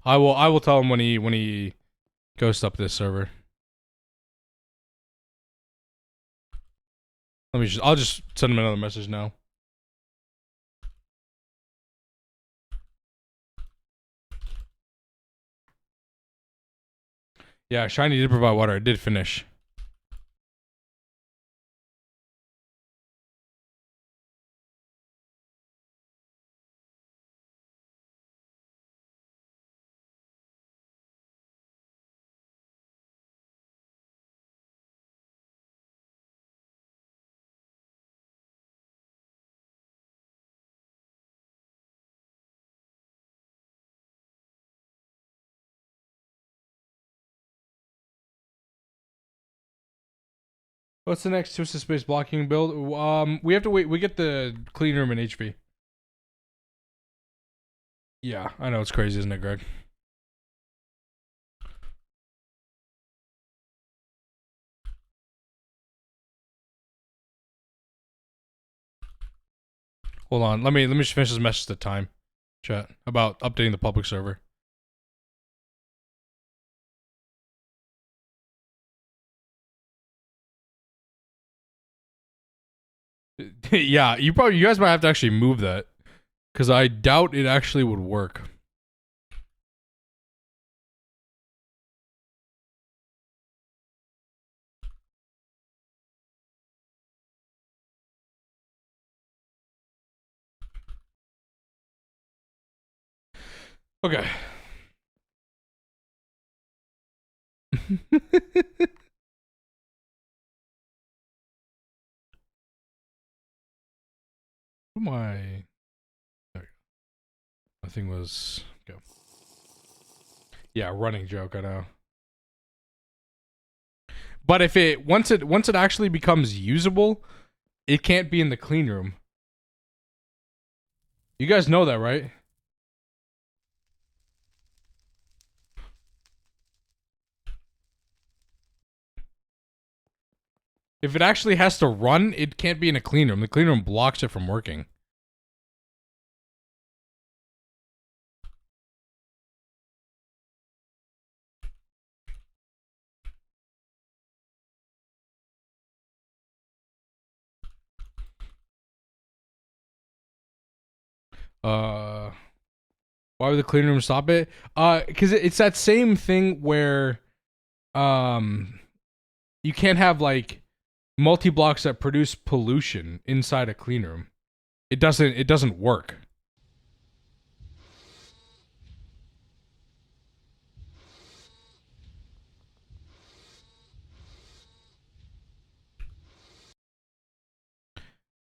I will tell him when he goes up this server. I'll just send him another message now. Yeah, Shiny did provide water. It did finish. What's the next Twisted Space blocking build? We have to wait. We get the clean room in HP. Yeah, I know it's crazy, isn't it, Greg? Hold on. Let me just finish this message to time, chat, about updating the public server. Yeah, you guys might have to actually move that, because I doubt it actually would work. Okay. My thing was go. Yeah, running joke. I know. But if it once it actually becomes usable, it can't be in the clean room. You guys know that, right? If it actually has to run, it can't be in a clean room. The clean room blocks it from working. Why would the clean room stop it? Because it's that same thing where, you can't have like multi-blocks that produce pollution inside a clean room. It doesn't work.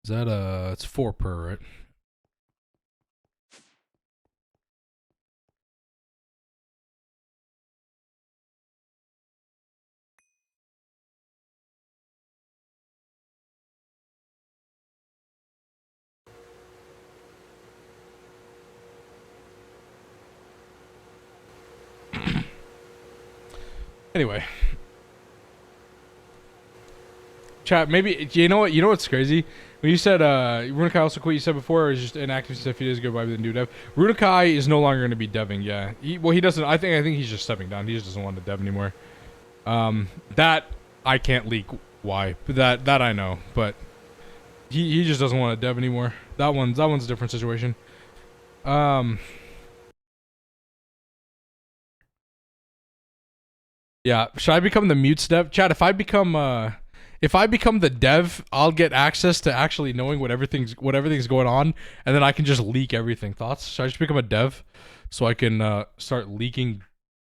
Is that it's 4 per, right? Anyway, chat. Maybe you know what? You know what's crazy? When you said Runakai also quit, you said before it was just inactive since a few days ago by the new dev. Runakai is no longer going to be deving. Yeah, he doesn't. I think he's just stepping down. He just doesn't want to dev anymore. That I can't leak why, but that I know. But he just doesn't want to dev anymore. That one's a different situation. Yeah, should I become the mutes dev? Chat, if I become the dev, I'll get access to actually knowing what everything's going on, and then I can just leak everything. Thoughts? Should I just become a dev so I can start leaking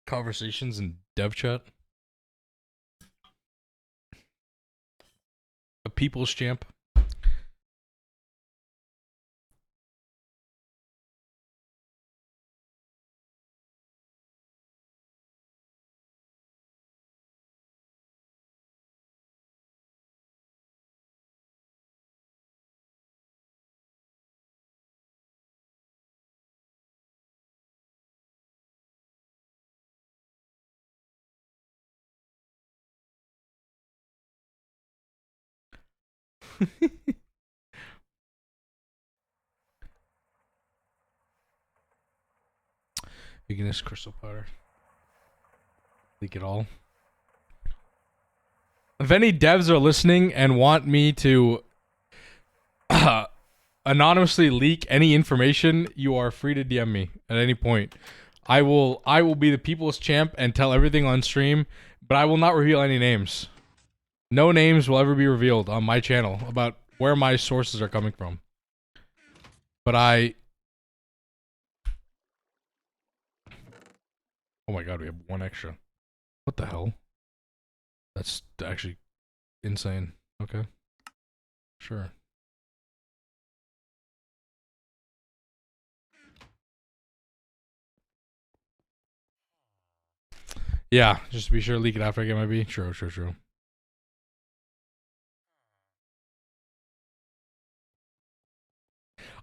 conversations in dev chat? A people's champ. Making this crystal powder. Leak it all. If any devs are listening and want me to anonymously leak any information, you are free to DM me at any point. I will be the people's champ and tell everything on stream, but I will not reveal any names. No names will ever be revealed on my channel about where my sources are coming from. But oh my god, we have one extra. What the hell? That's actually insane. Okay. Sure. Yeah, just to be sure, leak it after I get my B. True.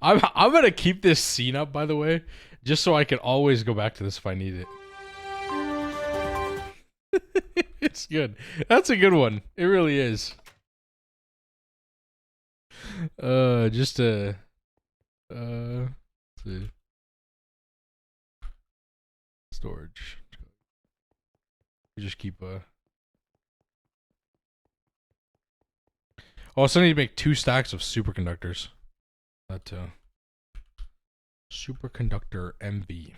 I'm gonna keep this scene up, by the way, just so I can always go back to this if I need it. It's good. That's a good one. It really is. Just to let's see. Storage. You just keep oh, so I need to make 2 stacks of superconductors. That superconductor MB.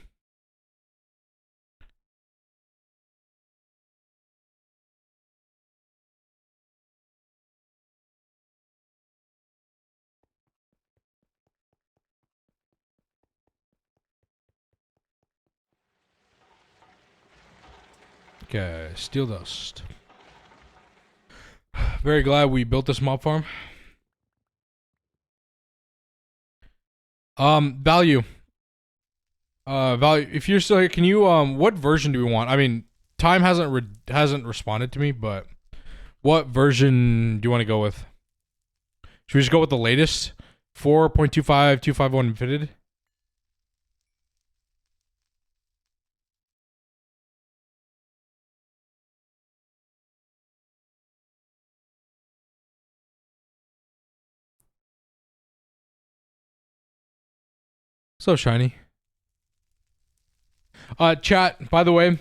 Okay, steel dust. Very glad we built this mob farm. Value. Value. If you're still here, can you what version do we want? I mean, Time hasn't responded to me, but what version do you want to go with? Should we just go with the latest 4.25 251 fitted? So shiny. Chat, by the way,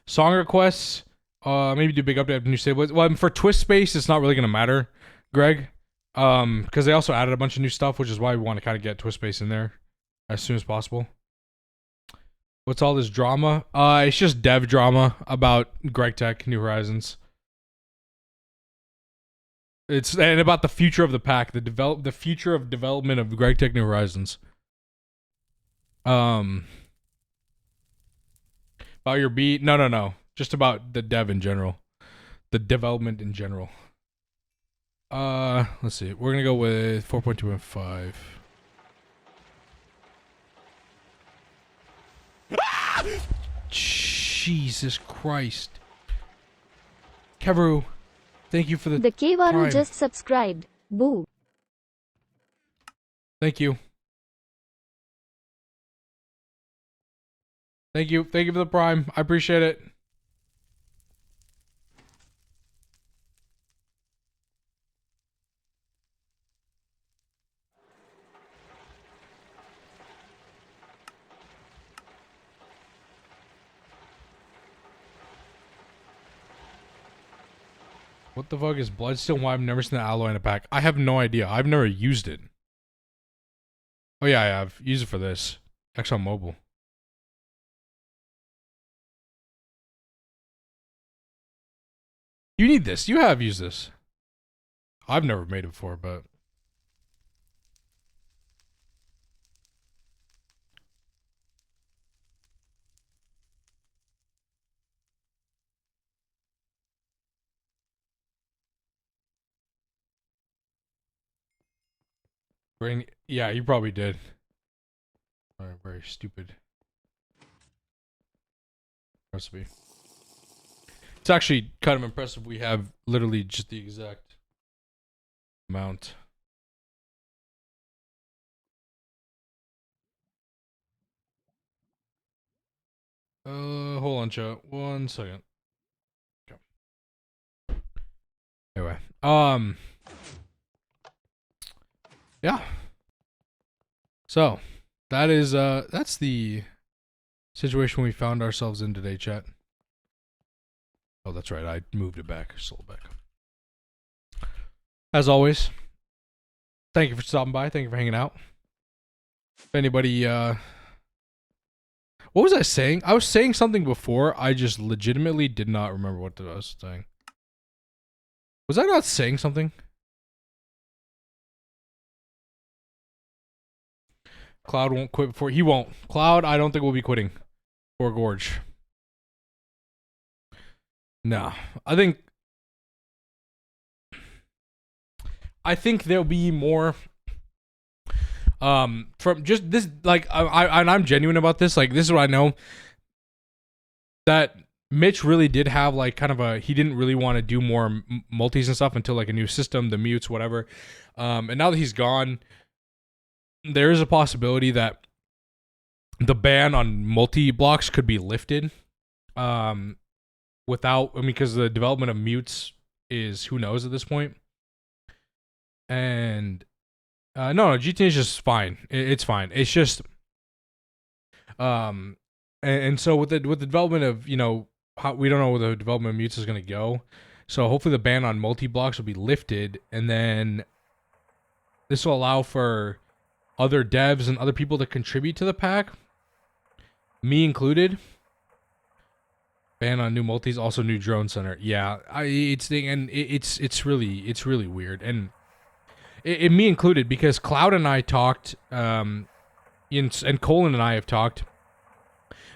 song requests, maybe do a big update of new stabilizers. Well, for Twist Space, it's not really gonna matter, Greg. Because they also added a bunch of new stuff, which is why we want to kind of get Twist Space in there as soon as possible. What's all this drama? It's just dev drama about Greg Tech, New Horizons. It's and about the future of the pack, the future of development of Greg Tech New Horizons. About your beat? No. Just about the dev in general. The development in general. Let's see. We're gonna go with 4.2.5. Jesus Christ. Keveru, thank you for the Kevaru prime. just subscribed. Boo. Thank you. Thank you for the prime. I appreciate it. What the fuck is Bloodstone? Why I've never seen the alloy in a pack? I have no idea. I've never used it. Oh yeah, I have. Used it for this. Exxon Mobil. You need this. You have used this. I've never made it before, but... Yeah, you probably did. Very stupid recipe. It's actually kind of impressive. We have literally just the exact amount. Hold on, chat. 1 second. Okay. Anyway, yeah. So, that is, that's the Situation we found ourselves in today, chat. Oh, that's right. I moved it back. Sold back. As always, thank you for stopping by. Thank you for hanging out. If anybody, what was I saying? I was saying something before. I just legitimately did not remember what I was saying. Was I not saying something? Cloud won't quit before he won't. Cloud, I don't think will be quitting for Gorge. No, I think there'll be more. From just this, like, I'm genuine about this. Like, this is what I know. That Mitch really did have like kind of he didn't really want to do more multis and stuff until like a new system, the mutes, whatever. And now that he's gone, there is a possibility that the ban on multi blocks could be lifted. Because the development of mutes is who knows at this point. And no, GTNH is just fine. It's fine. It's just and so with the development of, you know, how we don't know where the development of mutes is going to go. So hopefully the ban on multi blocks will be lifted, and then this will allow for other devs and other people to contribute to the pack, me included. Ban on new multis, also new drone center. Yeah, it's really weird, and it me included, because Cloud and I talked, and Colin and I have talked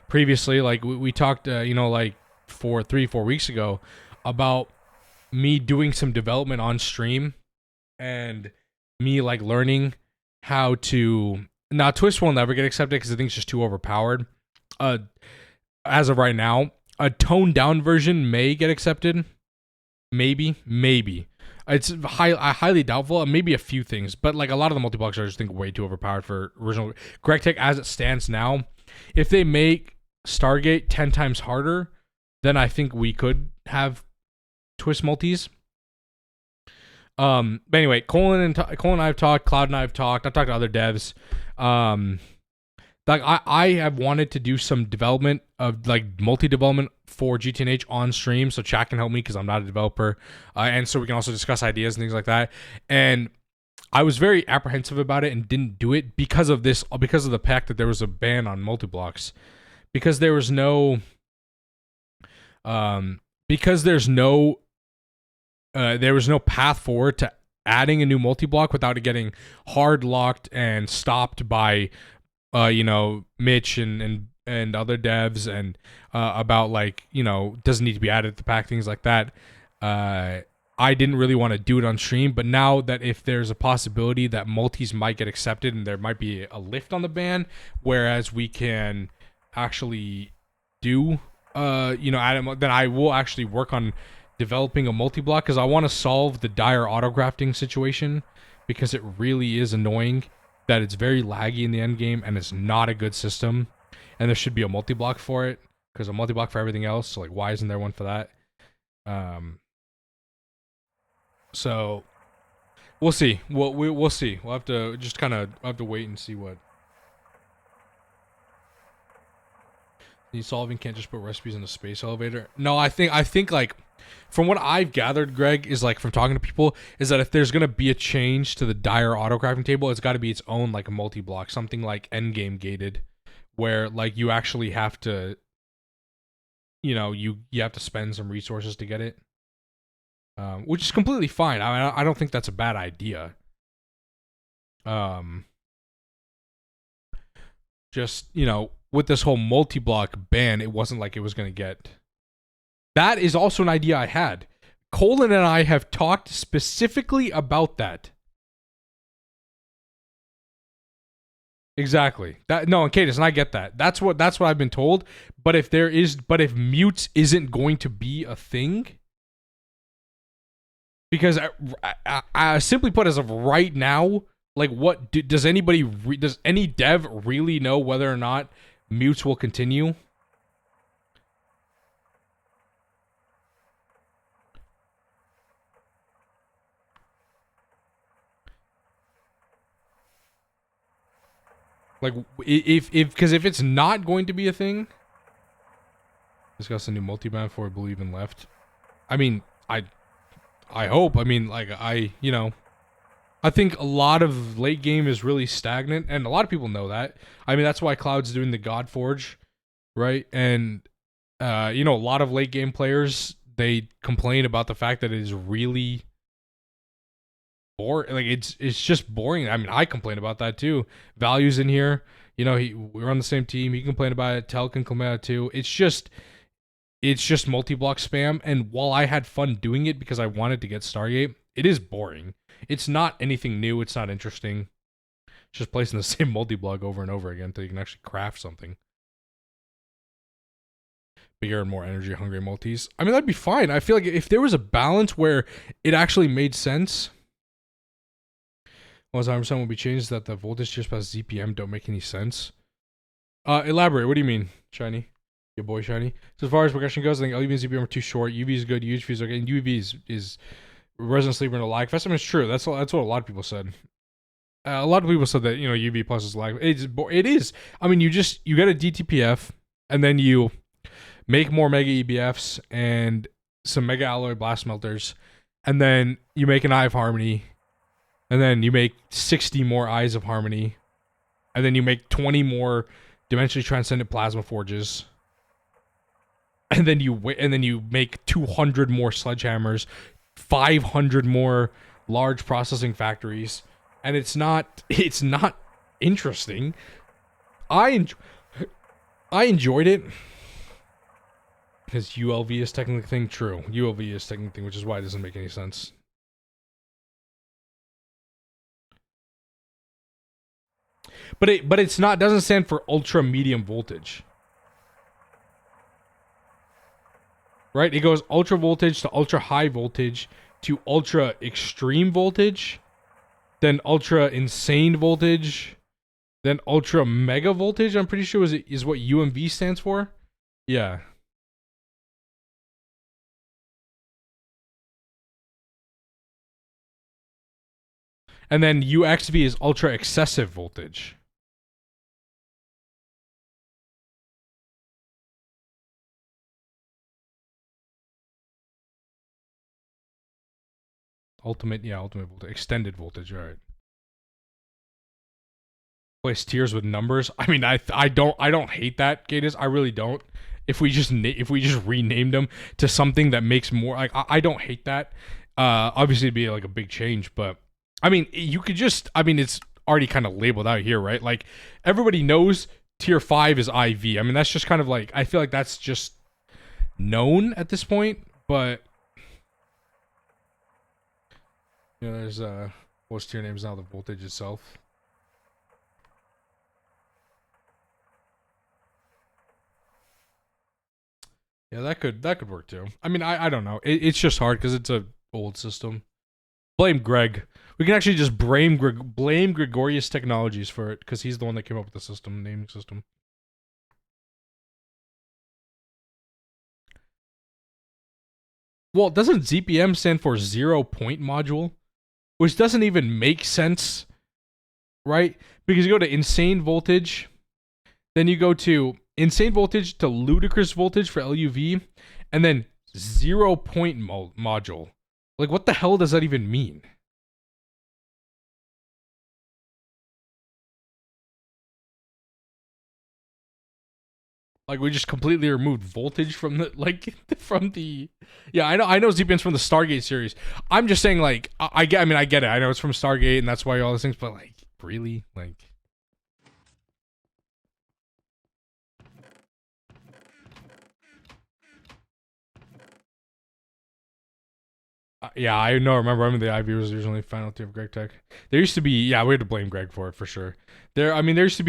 previously. Like we talked, you know, like 4 weeks ago, about me doing some development on stream, and me like learning how to. Now Twist will never get accepted because I think it's just too overpowered. As of right now. A toned down version may get accepted. Maybe. It's highly doubtful. Maybe a few things, but like a lot of the multi-blocks are, I just think, way too overpowered for original GregTech as it stands now. If they make Stargate 10 times harder, then I think we could have Twist multis. But anyway, Colin and I have talked. Cloud and I have talked. I've talked to other devs. Like I have wanted to do some development of like multi-development for GTNH on stream, so chat can help me because I'm not a developer, and so we can also discuss ideas and things like that. And I was very apprehensive about it and didn't do it because of this, because of the fact that there was a ban on multi-blocks, because there was no, there was no path forward to adding a new multi-block without it getting hard locked and stopped by. You know, Mitch and other devs, and about like, you know, doesn't need to be added to the pack, things like that. I didn't really want to do it on stream, but now that if there's a possibility that multis might get accepted and there might be a lift on the ban, whereas we can actually do, you know, add them, then I will actually work on developing a multi-block, because I want to solve the dire auto-grafting situation, because it really is annoying that it's very laggy in the end game, and it's not a good system, and there should be a multi-block for it, because a multi-block for everything else, so like why isn't there one for that? So we'll see. We'll see. We'll have to just kind of wait and see what. The solving can't just put recipes in a space elevator. No, I think like, from what I've gathered, Greg, is like from talking to people, is that if there's gonna be a change to the dire auto-crafting table, it's got to be its own like a multi-block, something like endgame gated, where like you actually have to, you know, you have to spend some resources to get it, which is completely fine. I mean, I don't think that's a bad idea. Just, you know, with this whole multi-block ban, it wasn't like it was gonna get. That is also an idea I had. Colin and I have talked specifically about that. Exactly. That no, and Cadis, and I get that. That's what I've been told. But if mutes isn't going to be a thing, because simply put, as of right now, like, what does any dev really know whether or not mutes will continue? Like, because if it's not going to be a thing, discuss a new multi-ban before I believe in left. I mean, I hope. I mean, like, you know, I think a lot of late game is really stagnant, and a lot of people know that. I mean, that's why Cloud's doing the God Forge, right? And, you know, a lot of late game players, they complain about the fact that it is really boring. Like, it's just boring. I mean, I complain about that too. Value's in here. You know, we're on the same team. He complained about it. Tel can complain about it too. It's just multi-block spam. And while I had fun doing it because I wanted to get Stargate, it is boring. It's not anything new. It's not interesting. It's just placing the same multi-block over and over again until you can actually craft something. Bigger and more energy hungry multis. I mean, that'd be fine. I feel like if there was a balance where it actually made sense. Well, as I understand, will be changed that the voltage just past ZPM don't make any sense. Elaborate. What do you mean, Shiny? Your boy Shiny. So as far as progression goes, I think LUV and ZPM are too short. UV is good. UV is okay. And UV is Resident Sleeper and a lag fest. I mean, it's true. That's what a lot of people said. A lot of people said that, you know, UV plus is lag. It is. I mean, you get a DTPF, and then you make more Mega EBFs and some Mega Alloy Blast Melters, and then you make an Eye of Harmony, and then you make 60 more Eyes of Harmony, and then you make 20 more Dimensionally Transcendent Plasma Forges, and then you make 200 more Sledgehammers, 500 more large processing factories, and it's not interesting. I enjoyed it because ULV is technically a thing. True, ULV is technically a thing, which is why it doesn't make any sense. But it's not, doesn't stand for ultra medium voltage. Right? It goes ultra voltage to ultra high voltage to ultra extreme voltage, then ultra insane voltage, then ultra mega voltage. I'm pretty sure is what UMV stands for. Yeah. And then UXV is ultra excessive voltage. Ultimate voltage. Extended voltage, alright. Place tiers with numbers. I mean, I don't hate that, Gatus. I really don't. If we just renamed them to something that makes more, like, I don't hate that. Obviously it'd be like a big change, but I mean, you could just, I mean, it's already kind of labeled out here, right? Like, everybody knows tier 5 is IV. I mean, that's just kind of like, I feel like that's just known at this point, but you know, there's what's tier names now, the voltage itself. Yeah, that could work too. I mean, I don't know. It's just hard because it's a old system. Blame Greg. We can actually just blame Gregorius Technologies for it because he's the one that came up with the system, naming system. Well, doesn't ZPM stand for 0 point module? Which doesn't even make sense, right? Because you go to insane voltage, then you go to insane voltage to ludicrous voltage for LUV, and then 0 point module. Like, what the hell does that even mean? Like, we just completely removed voltage from the, like, from the... Yeah, I know ZPM's from the Stargate series. I'm just saying, like, I get it. I know it's from Stargate, and that's why all those things, but, like, really? Like... yeah, I know. Remember, I mean, the IV was originally final tier of Greg Tech. There used to be, yeah, we had to blame Greg for it for sure. There used to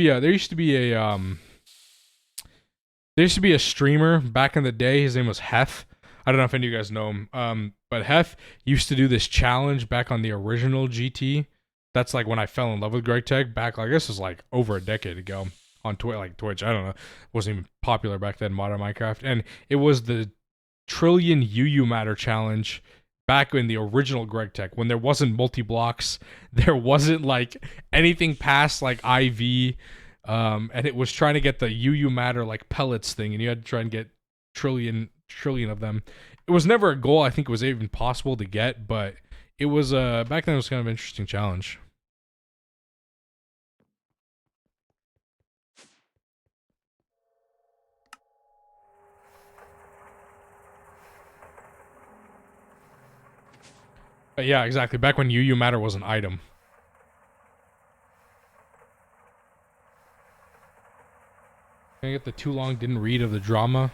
be a streamer back in the day. His name was Hef. I don't know if any of you guys know him. But Hef used to do this challenge back on the original GT. That's like when I fell in love with Greg Tech back. Like, this was like over a decade ago on Twitch. I don't know. It wasn't even popular back then, modern Minecraft, and it was the Trillion UU Matter challenge. Back in the original Greg Tech, when there wasn't multi-blocks, there wasn't like anything past like IV, And it was trying to get the UU matter like pellets thing, and you had to try and get trillion of them. It was never a goal I think it was even possible to get, but it was back then it was kind of an interesting challenge. But yeah, exactly. Back when UU matter was an item. Can I get the too long didn't read of the drama?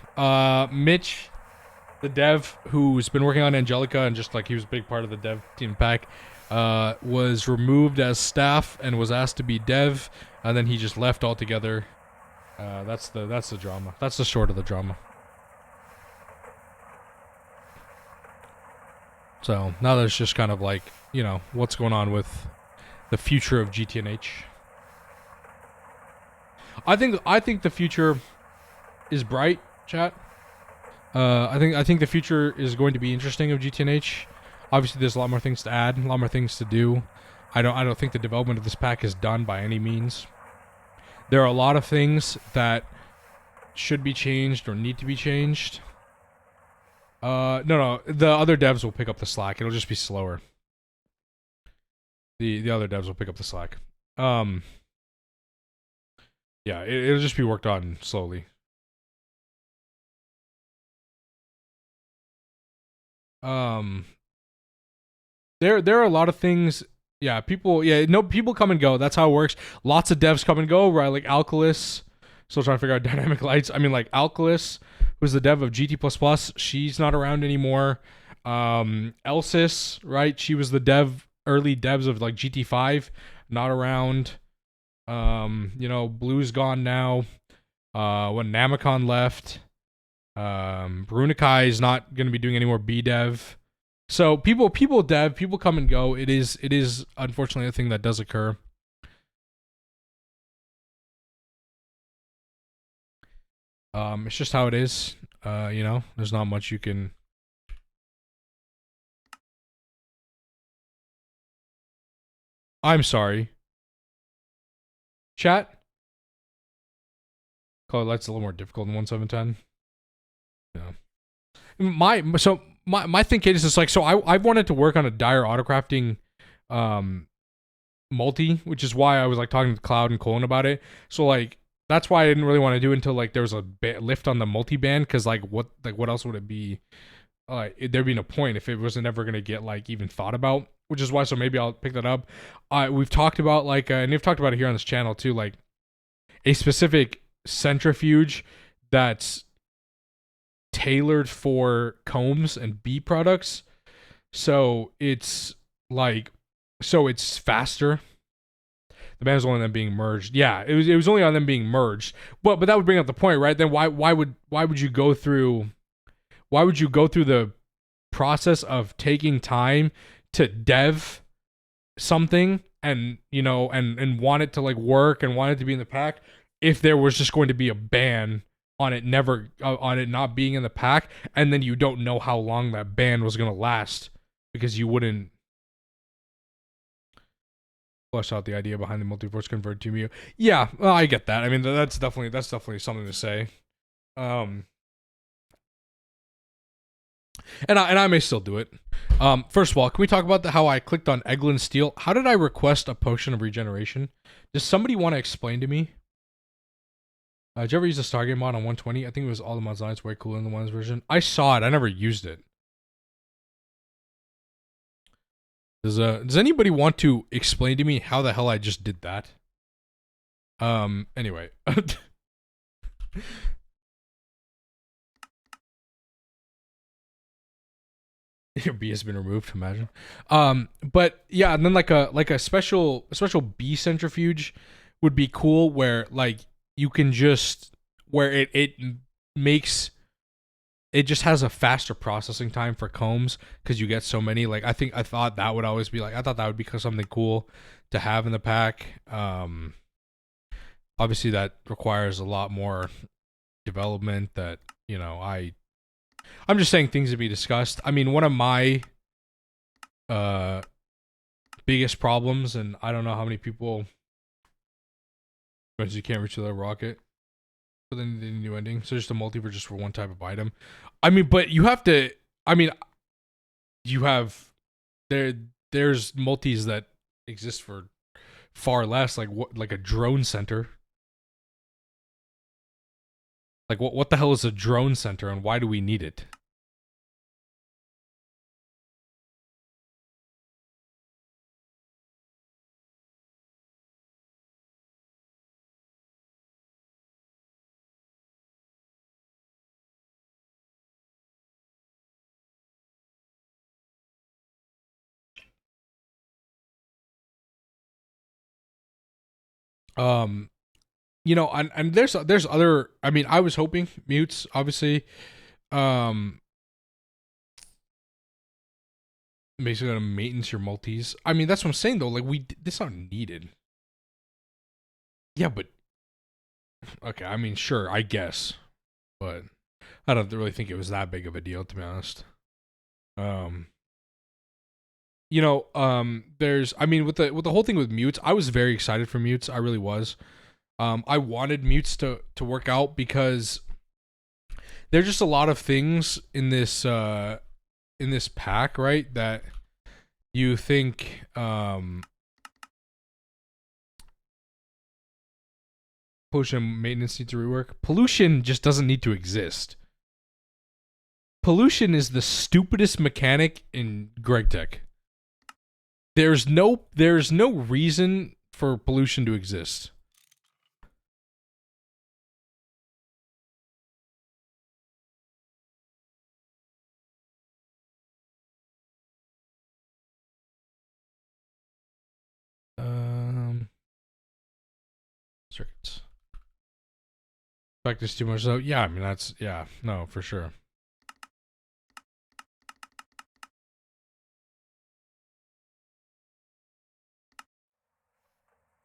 Mitch, the dev who's been working on Angelica and just like he was a big part of the dev team pack, was removed as staff and was asked to be dev, and then he just left altogether. That's the drama. That's the short of the drama. So now there's just kind of like, you know, what's going on with the future of GTNH. I think the future is bright, chat. I think the future is going to be interesting of GTNH. Obviously, there's a lot more things to add, a lot more things to do. I don't think the development of this pack is done by any means. There are a lot of things that should be changed or need to be changed. No, the other devs will pick up the slack. It'll just be slower. The other devs will pick up the slack. Yeah, it'll just be worked on slowly. There are a lot of things. Yeah, people come and go. That's how it works. Lots of devs come and go, right? Like Alkalis, still trying to figure out dynamic lights. I mean, like Alkalis, who's the dev of GT++, she's not around anymore. Elsis, right? She was the early devs of like GT5, not around. You know, Blue's gone now. When Namicon left, Brunikai is not going to be doing any more B dev. So people come and go. It is unfortunately a thing that does occur. It's just how it is. You know, there's not much you can. I'm sorry. Chat. Color light's a little more difficult than 1710. Yeah. My thinking is just like, so I wanted to work on a dire autocrafting multi, which is why I was like talking to Cloud and Colin about it. So like that's why I didn't really want to do it until like there was a lift on the multi ban, because like what else would it be? There'd be no point if it wasn't ever gonna get like even thought about. Which is why, so maybe I'll pick that up. We've talked about like, and we've talked about it here on this channel too, like a specific centrifuge that's tailored for combs and bee products. So it's like, so it's faster. The ban is only on them being merged. Yeah, it was only on them being merged. But that would bring up the point, right? Then why would you go through the process of taking time to dev something and, you know, and want it to like work and want it to be in the pack if there was just going to be a ban on it not being in the pack, and then you don't know how long that ban was going to last because you wouldn't flesh out the idea behind the multiverse convert to me. Yeah, well, I get that. I mean, that's definitely something to say. And I may still do it. First of all, can we talk about how I clicked on Eglin Steel? How did I request a potion of regeneration? Does somebody want to explain to me? Did you ever use the Stargate mod on 120? I think it was all the mods on. It's way cooler in the ones version. I saw it. I never used it. Does anybody want to explain to me how the hell I just did that? Anyway. Your B has been removed, imagine. But yeah, and then like a special B centrifuge would be cool, where like you can just, where it makes, it just has a faster processing time for combs because you get so many. Like I thought that would always be like, I thought that would be something cool to have in the pack. Obviously that requires a lot more development that, you know, I'm just saying things to be discussed. I mean, one of my biggest problems, and I don't know how many people But you can't reach the rocket. But then the new ending. So just a multi for just for one type of item. I mean, but you have to. I mean, you have there's multis that exist for far less, like what, like a drone center. Like what the hell is a drone center and why do we need it? Um, you know, and there's other. I mean, I was hoping mutes, obviously. Um, basically gonna maintenance your multis. I mean, that's what I'm saying though. Like this not needed. Yeah, but okay. I mean, sure, I guess, but I don't really think it was that big of a deal, to be honest. Um, you know, there's. I mean, with the whole thing with mutes, I was very excited for mutes. I really was. I wanted mutes to work out because there's just a lot of things in this pack, right? That you think pollution maintenance needs to rework. Pollution just doesn't need to exist. Pollution is the stupidest mechanic in GregTech. There's no reason for pollution to exist. Circuits. Expect this too much though. Yeah, I mean that's no for sure.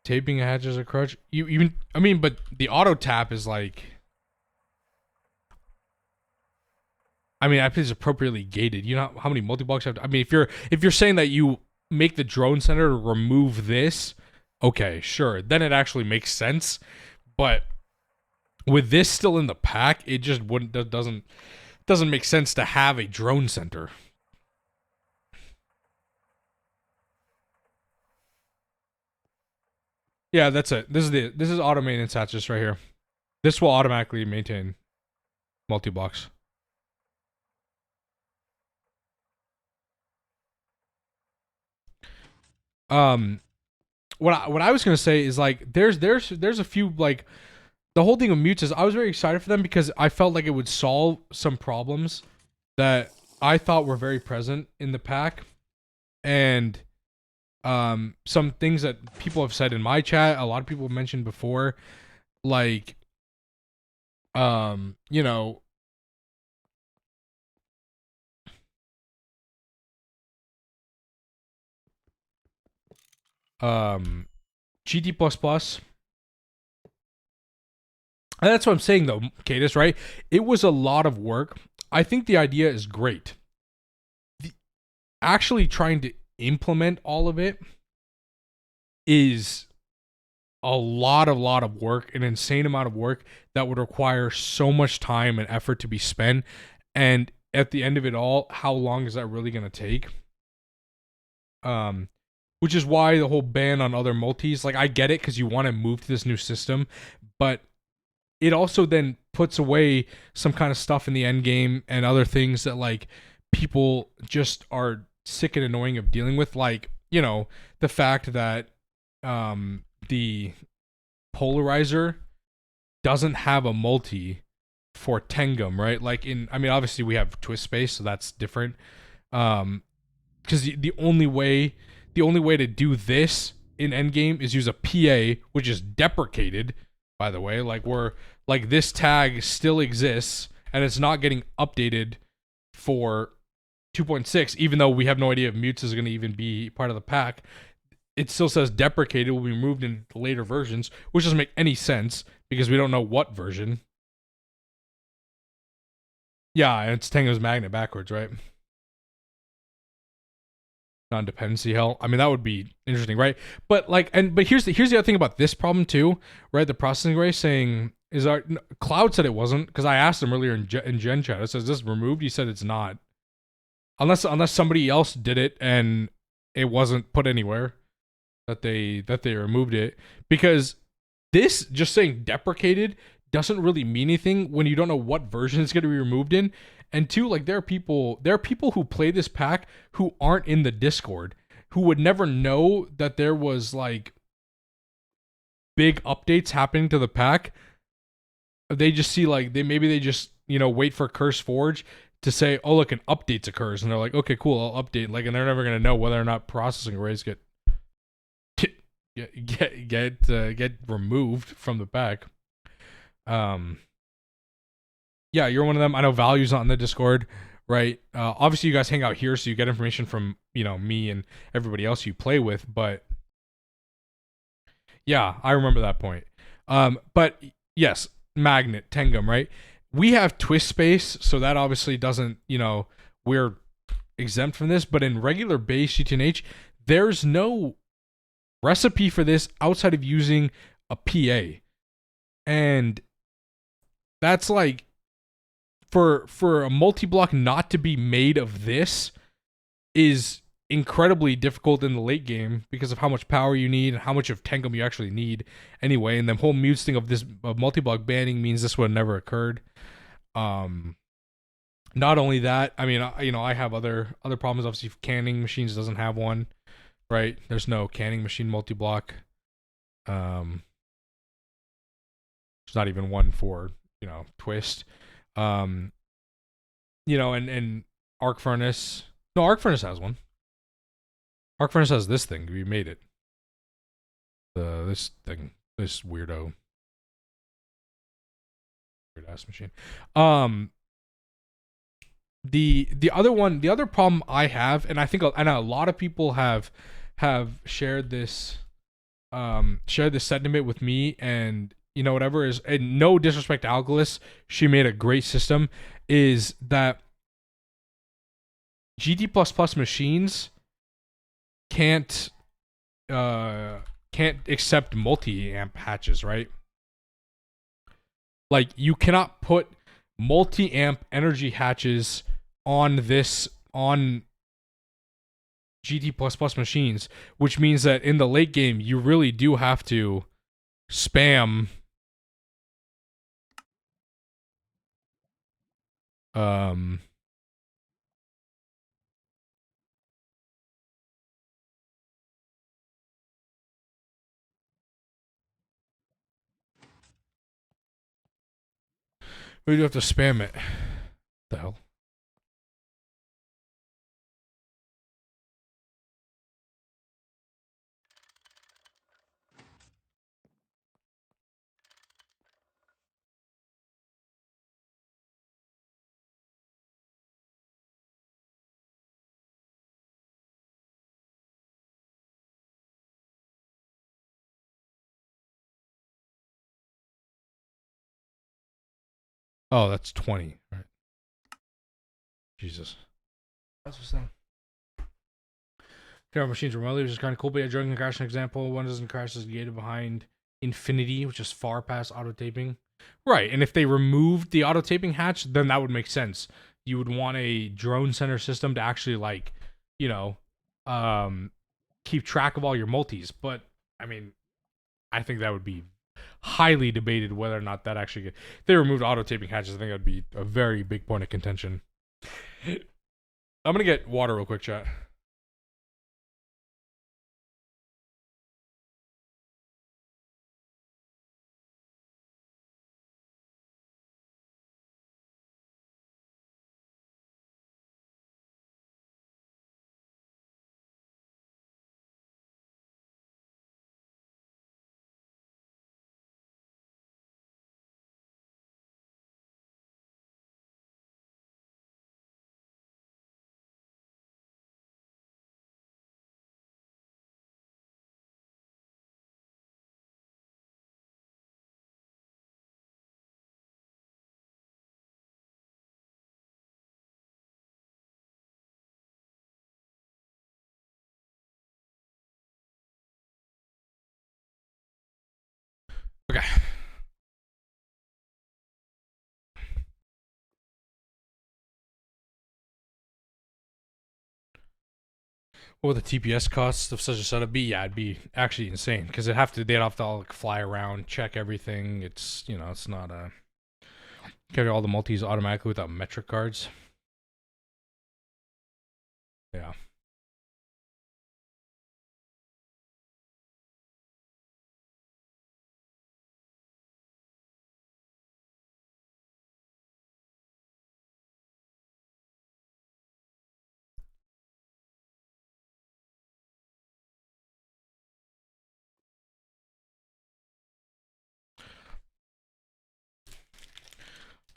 Taping a hatch is a crutch. You even I mean, but the auto tap is like. I mean, I think it's appropriately gated. You know how many multi-blocks have to, I mean, if you're saying that you make the drone center to remove this, okay, sure. Then it actually makes sense. But with this still in the pack, it just doesn't make sense to have a drone center. Yeah, that's it. This is auto maintenance hatches right here. This will automatically maintain multi-blocks. What I was gonna say is like there's a few like the whole thing of mutes is I was very excited for them because I felt like it would solve some problems that I thought were very present in the pack, and some things that people have said in my chat, a lot of people have mentioned before, like you know, GT++. And that's what I'm saying though, Cadis, right? It was a lot of work. I think the idea is great. Actually trying to implement all of it is a lot of work, an insane amount of work that would require so much time and effort to be spent. And at the end of it all, how long is that really going to take? Which is why the whole ban on other multis, like I get it because you want to move to this new system, but it also then puts away some kind of stuff in the end game and other things that like people just are sick and annoying of dealing with, like, you know, the fact that the polarizer doesn't have a multi for Tengum, right? Like I mean, obviously we have twist space, so that's different. Because the only way to do this in endgame is use a PA, which is deprecated, by the way. Like this tag still exists and it's not getting updated for 2.6, even though we have no idea if mutes is going to even be part of the pack. It still says deprecated, will be removed in later versions, which doesn't make any sense because we don't know what version. Yeah, and it's Tango's magnet backwards, right? non-dependency hell. I mean, that would be interesting, right? But like, but here's the other thing about this problem too, right? The processing array saying is our Cloud said it wasn't, because I asked him earlier in Gen chat. It says, is this removed? He said it's not, unless somebody else did it and it wasn't put anywhere that they removed it, because this just saying deprecated doesn't really mean anything when you don't know what version it's going to be removed in. And two, like there are people who play this pack who aren't in the Discord, who would never know that there was like big updates happening to the pack. They just see like they just, you know, wait for Curse Forge to say, oh look, an update occurs, and they're like, okay, cool, I'll update. Like, and they're never gonna know whether or not processing arrays get removed from the pack. Yeah, you're one of them. I know Value's not in the Discord, right? Obviously, you guys hang out here, so you get information from, you know, me and everybody else you play with. But yeah, I remember that point. But yes, Magnet, Tengum, right? We have Twist Space, so that obviously doesn't, you know, we're exempt from this. But in regular base GTNH, there's no recipe for this outside of using a PA. And that's like, for a multi-block not to be made of this is incredibly difficult in the late game because of how much power you need and how much of Tengum you actually need anyway. And the whole mutes thing of this multi-block banning means this would have never occurred. Not only that, I mean, you know, I have other problems. Obviously, canning machines doesn't have one, right? There's no canning machine multi-block. There's not even one for, you know, Twist. You know, and Arc Furnace. No, Arc Furnace has one. Arc Furnace has this thing. We made it. This thing. This weird ass machine. The other problem I have, and I think I know a lot of people have shared this sentiment with me, and you know, whatever is, and no disrespect to Algolis, she made a great system, is that GT++ machines can't accept multi-amp hatches, right? Like, you cannot put multi-amp energy hatches on GT++ machines, which means that in the late game you really do have to spam we do have to spam it. The hell? Oh, that's 20. All right. Jesus. That's what's that. Camera machines remotely, which is kind of cool, but yeah, Dragon Crash an example. One doesn't crash is gated behind Infinity, which is far past auto taping. Right, and if they removed the auto taping hatch, then that would make sense. You would want a drone center system to actually, like, you know, keep track of all your multis. But I mean, I think that would be highly debated whether or not that actually if they removed auto taping hatches. I think that would be a very big point of contention. I'm gonna get water real quick, chat. Okay. What would the TPS cost of such a setup be? Yeah, it'd be actually insane because they'd have to all like fly around, check everything. It's it's not carry all the multis automatically without metric cards. Yeah.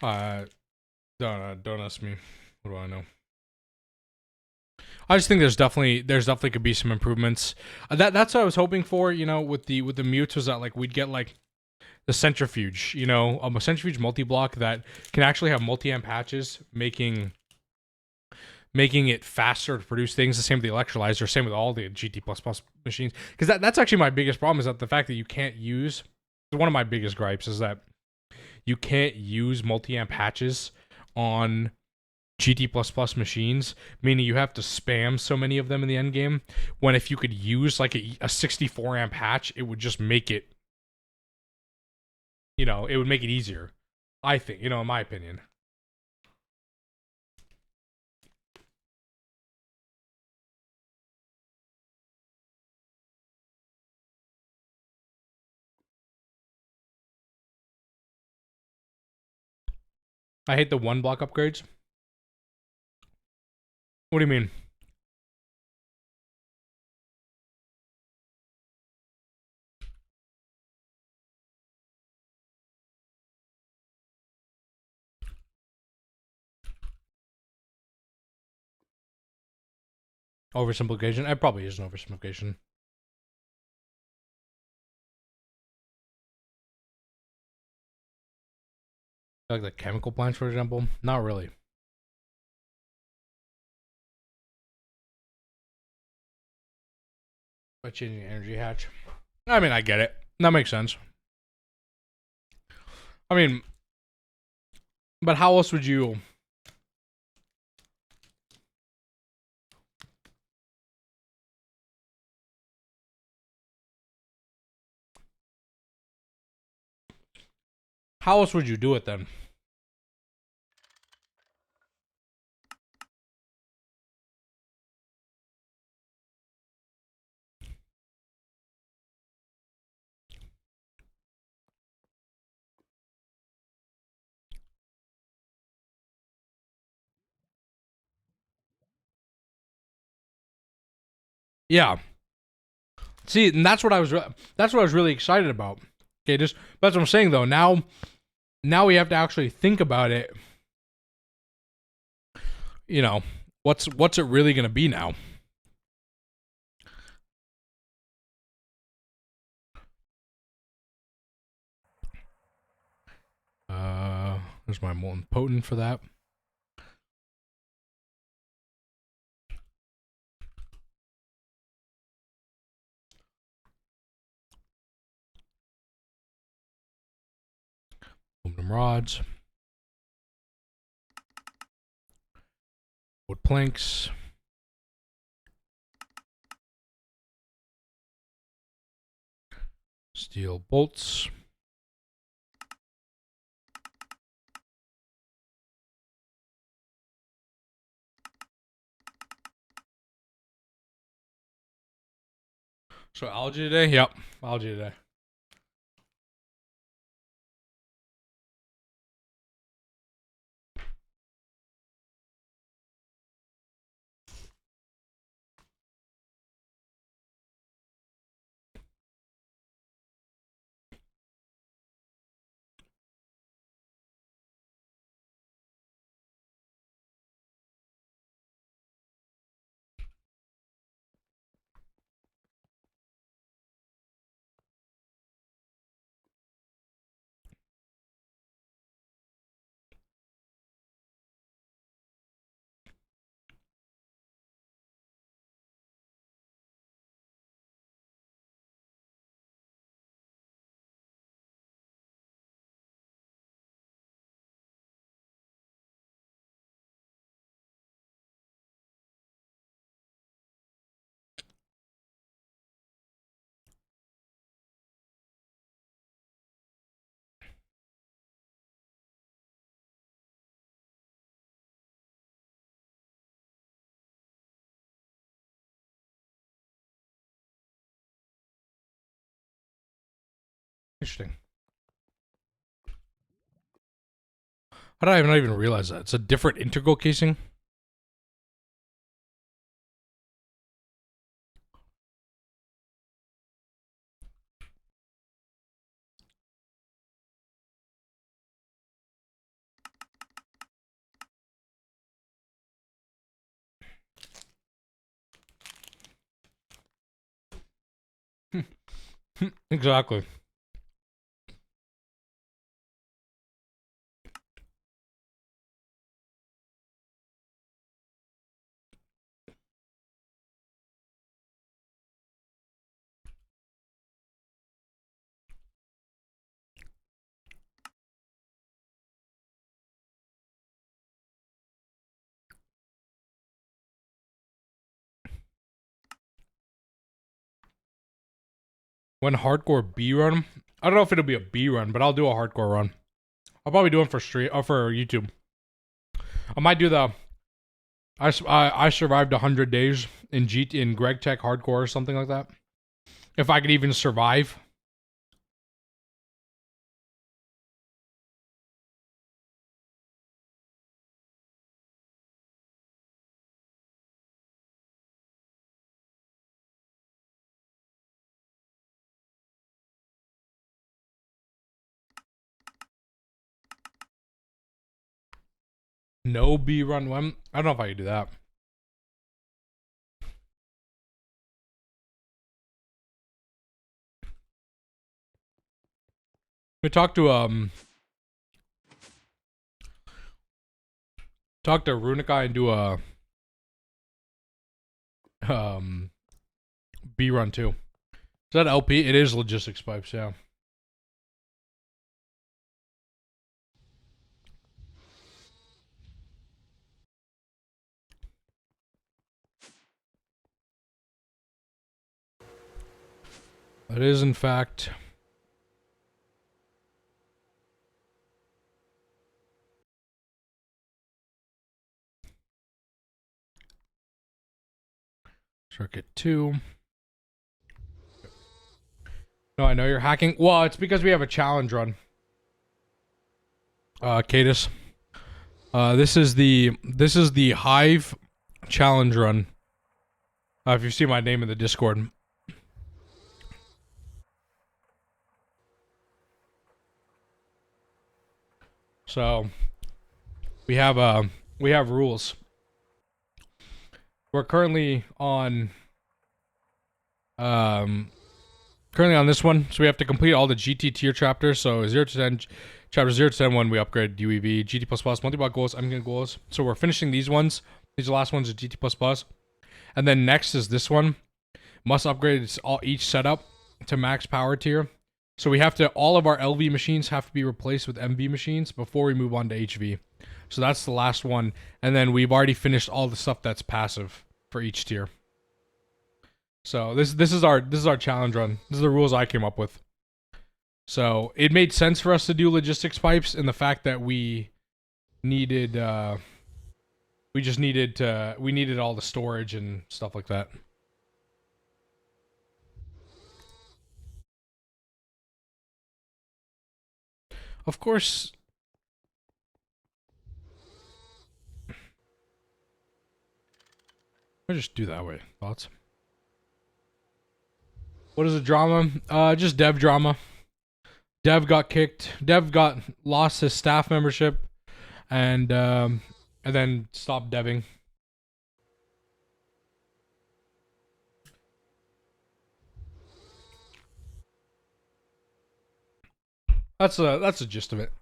Uh, don't ask me. What do I know? I just think there's definitely could be some improvements. That's what I was hoping for. With the mutes was that like we'd get like the centrifuge. A centrifuge multi block that can actually have multi amp patches, making it faster to produce things. The same with the electrolyzer. Same with all the GT++ machines. Because that's actually my biggest problem is that the fact that you can't use. One of my biggest gripes is that you can't use multi amp patches on GT++ machines, meaning you have to spam so many of them in the end game. When if you could use like a 64 amp patch, it would just make it, it would make it easier. I think, in my opinion. I hate the one block upgrades. What do you mean? Oversimplification? It probably is an oversimplification. Like the chemical plants, for example? Not really. By changing the energy hatch. I mean, I get it. That makes sense. I mean, but how else would you? How else would you do it then? Yeah. See, and that's what I was really excited about. Okay, just that's what I'm saying though. Now we have to actually think about it. What's it really gonna be now? There's my molten potent for that. Aluminum rods. Wood planks. Steel bolts. So algae today? Yep. Algae today. Interesting. How did I not even realize that? It's a different integral casing. Exactly. When hardcore B run, I don't know if it'll be a B run, but I'll do a hardcore run. I'll probably do it for street or for YouTube. I might do the I survived 100 days in Greg Tech hardcore or something like that. If I could even survive. No B run one. I don't know if I could do that. We talked to Runica and do a B run too. Is that LP? It is logistics pipes, yeah. It is in fact. Circuit 2. No, I know you're hacking. Well, it's because we have a challenge run. Cadus. This is the Hive challenge run. If you see my name in the Discord. So we have rules. We're currently on this one, so we have to complete all the GT tier chapters. So 0 to 10, chapter 0 to 10 when we upgrade UEV, GT++, multi-block goals, MGN goals. So we're finishing these ones. These last ones are GT++. And then next is this one. Must upgrade each setup to max power tier. So we have to, all of our LV machines have to be replaced with MV machines before we move on to HV. So that's the last one. And then we've already finished all the stuff that's passive for each tier. So this is our challenge run. This is the rules I came up with. So it made sense for us to do logistics pipes in the fact that we needed we needed all the storage and stuff like that. Of course. I'll just do that way. Thoughts? What is the drama? Just dev drama. Dev got kicked. Lost his staff membership, and then stopped deving. That's the gist of it.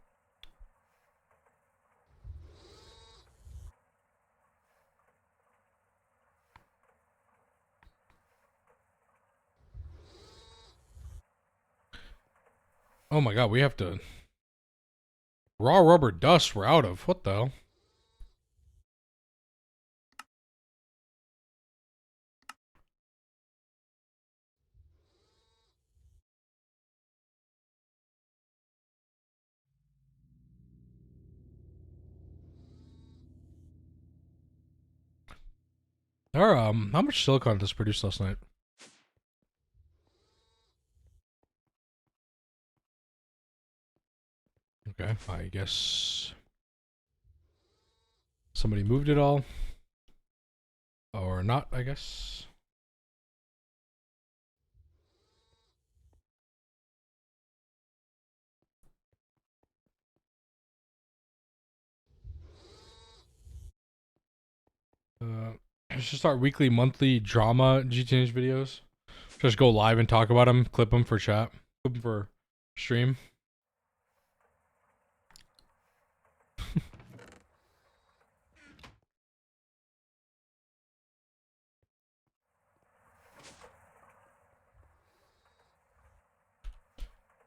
Oh my god, we have to... Raw rubber dust we're out of. What the hell? How much silicon did this produce last night? Okay, I guess somebody moved it all. Or not, I guess. I should start weekly, monthly drama GTNH videos. Just go live and talk about them, clip them for chat, clip them for stream.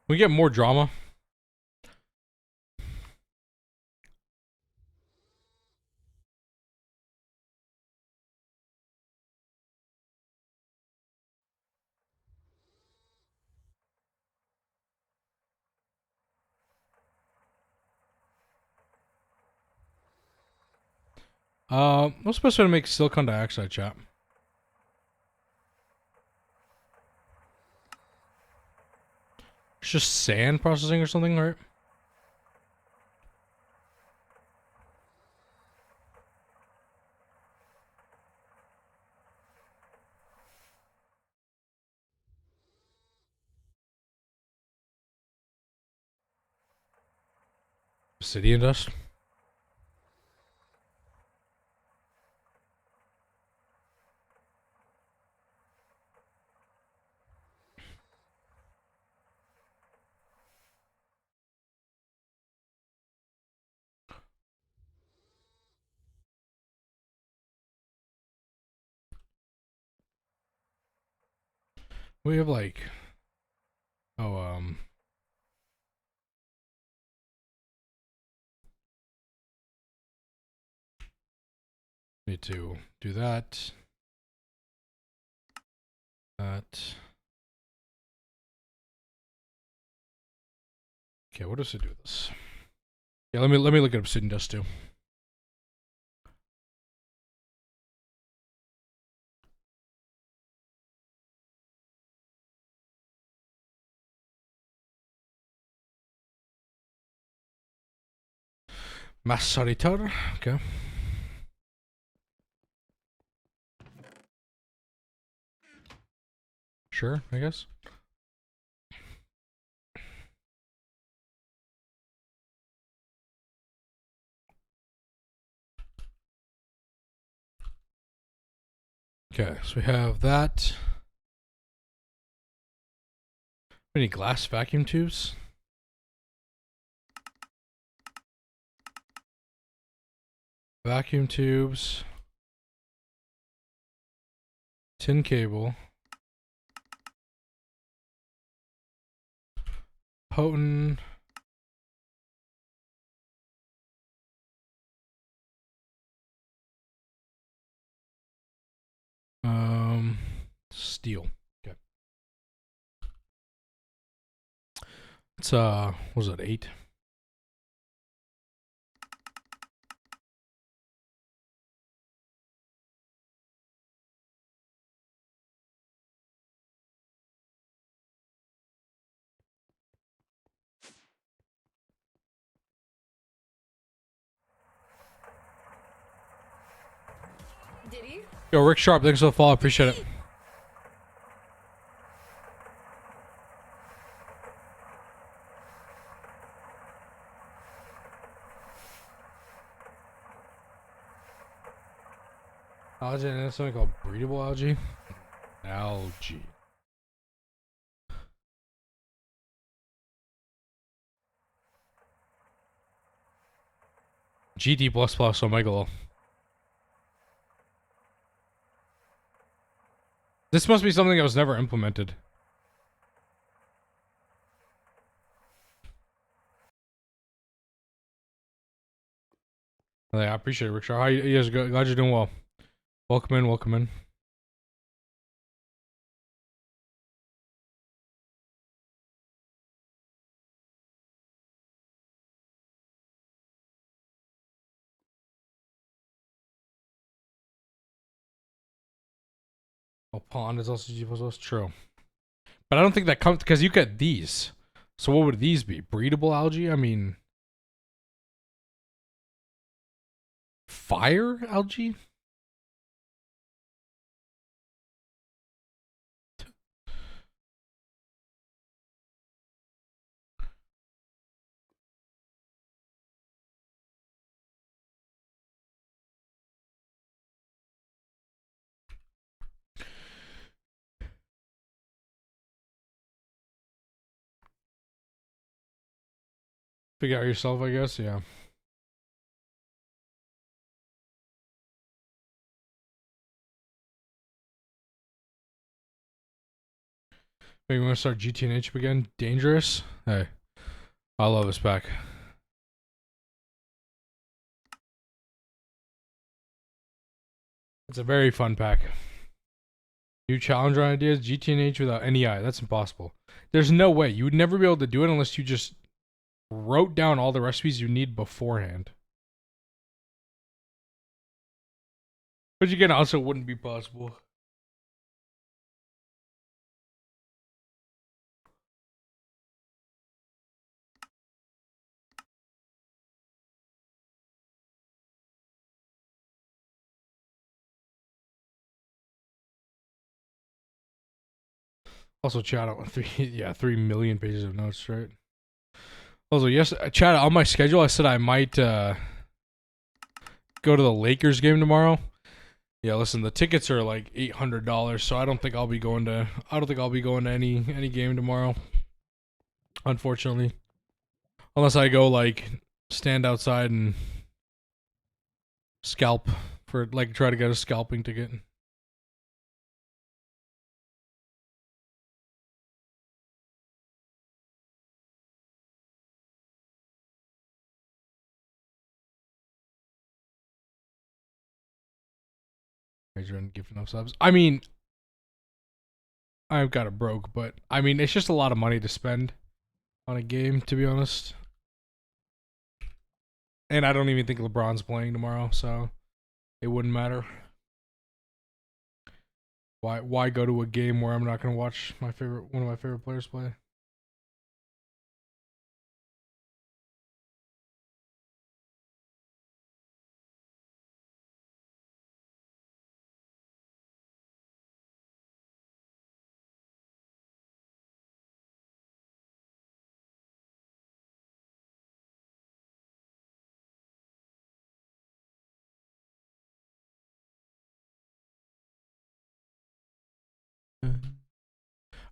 We get more drama. What's the best way to make silicon dioxide, chat? It's just sand processing or something, right? Obsidian dust. We have like, oh, need to do that. That. Okay, what does it do with this? Yeah, let me look at obsidian dust too. Macerator. Okay. Sure, I guess. Okay, so we have that. We need glass vacuum tubes. Vacuum tubes. Tin cable. Potent. Steel. Okay. It's what was it, 8? Did he? Yo, Rick Sharp, thanks for the follow. Appreciate it. Algae, and there's something called breedable algae. Algae. GD++ Omega. This must be something that was never implemented. I appreciate it, Rick Sharp. How you guys? Glad you're doing well. Welcome in, welcome in. Oh, pond is also G++. True. But I don't think that comes because you get these. So what would these be? Breedable algae? I mean, fire algae? Figure out yourself, I guess. Yeah. Wait, you want to start GTNH again? Dangerous? Hey, I love this pack. It's a very fun pack. New challenger ideas, GTNH without NEI. That's impossible. There's no way. You would never be able to do it unless you just wrote down all the recipes you need beforehand. Which again also wouldn't be possible. Also, chat out 3 million pages of notes, right? Also, yes, chat on my schedule. I said I might go to the Lakers game tomorrow. Yeah, listen, the tickets are like $800, so I don't think I'll be going to. I don't think I'll be going to any game tomorrow. Unfortunately, unless I go like stand outside and scalp for like try to get a scalping ticket. Adrian giving enough subs. I mean, I've got it broke, but I mean, it's just a lot of money to spend on a game, to be honest. And I don't even think LeBron's playing tomorrow, so it wouldn't matter. Why go to a game where I'm not gonna watch one of my favorite players play?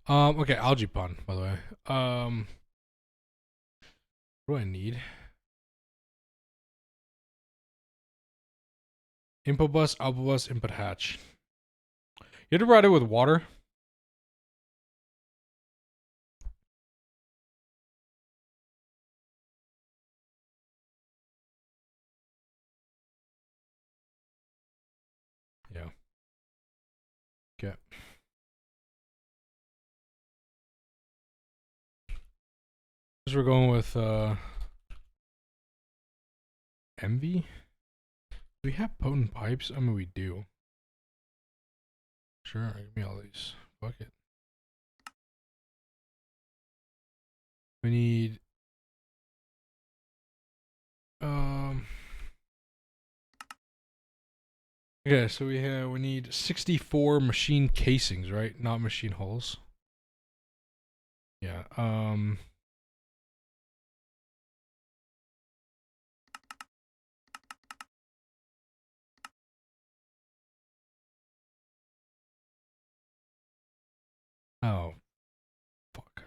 Okay, algae pun, by the way. What do I need? Input bus, output bus, input hatch. You had to write it with water. Yeah. Okay. We're going with envy. Do we have potent pipes? I mean, we do. Sure, give me all these. Fuck it. We need okay, so we need 64 machine casings, right? Not machine holes. Yeah. Oh, fuck.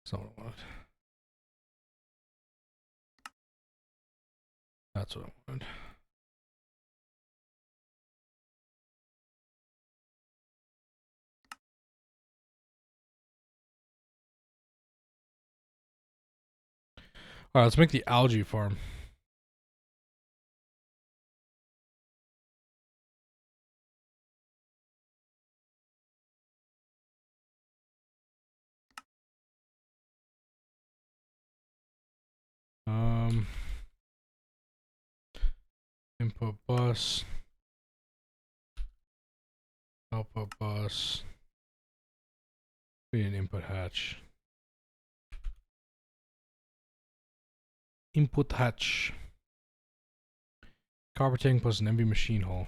That's not what I wanted. That's what I wanted. All right, let's make the algae farm. Input bus, output bus. We need an input hatch. Input hatch. Copper tank plus an MV machine hull.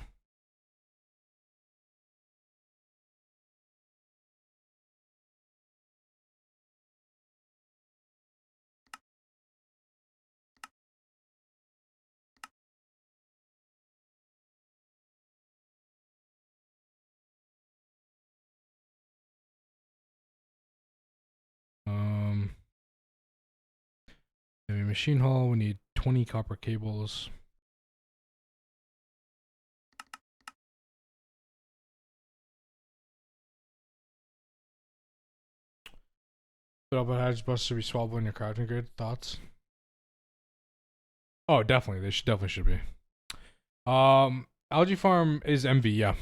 MV machine hull. We need 20 copper cables. But hedge busts should be swappable in your crafting grid. Thoughts? Oh, definitely. They definitely should be. Algae farm is MV. Yeah,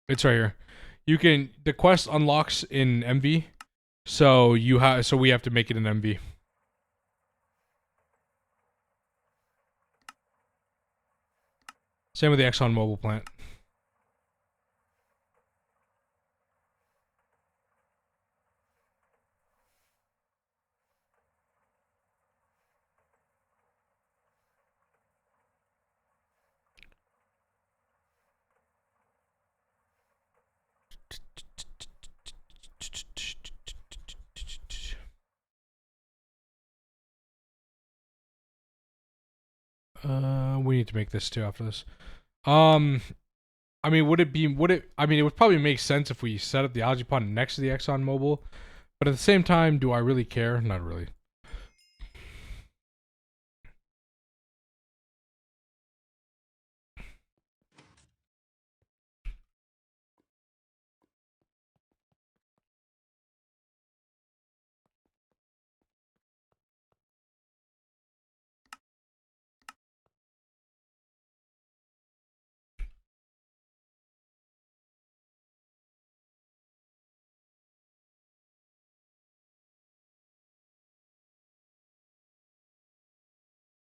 it's right here. You can the quest unlocks in MV, so we have to make it in MV. Same with the Exxon Mobil plant. We need to make this too after this. I mean, it would probably make sense if we set up the algae pond next to the Exxon Mobil, but at the same time, do I really care? Not really.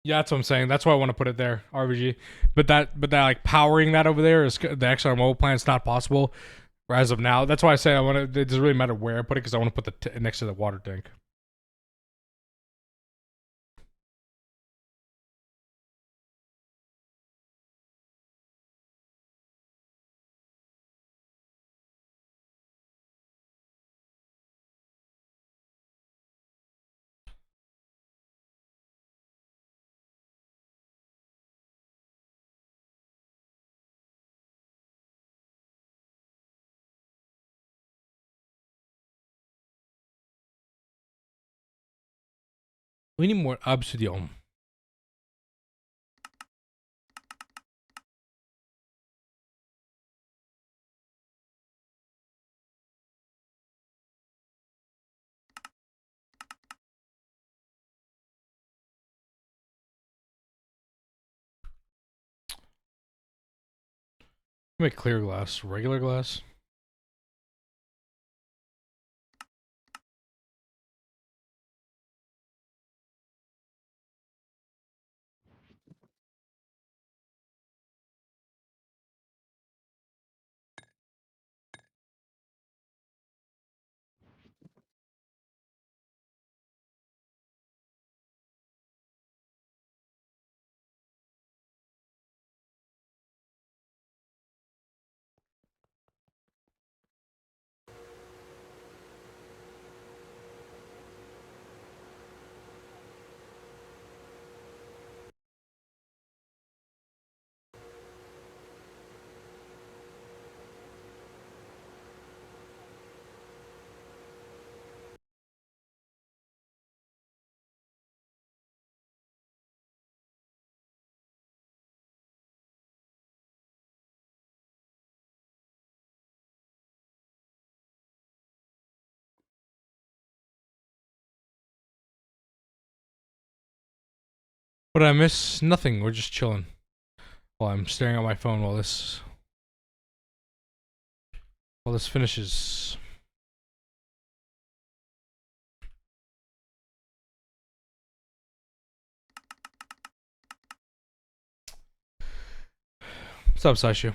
Yeah, that's what I'm saying. That's why I want to put it there, RVG. But that like powering that over there is the Exxon Mobil plant's not possible as of now. That's why I say I want to. It doesn't really matter where I put it because I want to put the next to the water tank. We need more obsidian. Make clear glass, regular glass. What did I miss? Nothing. We're just chilling. While I'm staring at my phone while this finishes. What's up, Saishu?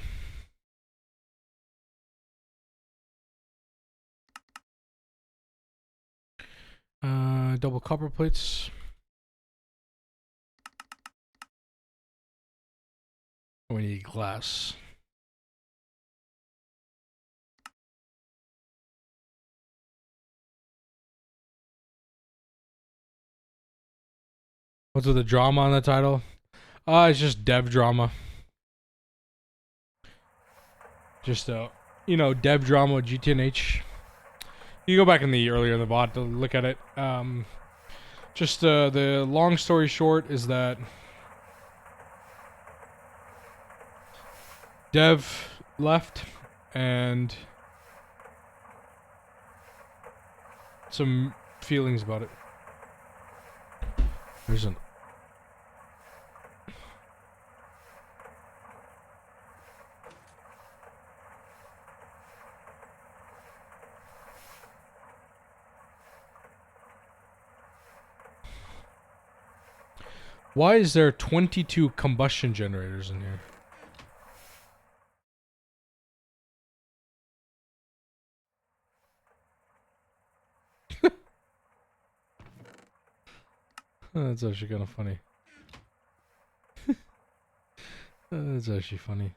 Double copper plates. We need glass. What's with the drama on the title? It's just dev drama. Just you know, dev drama with GTNH. You go back in the earlier in the VOD to look at it. Just the long story short is that dev left and some feelings about it. There's an Why is there 22 combustion generators in here? That's actually kind of funny. That's actually funny.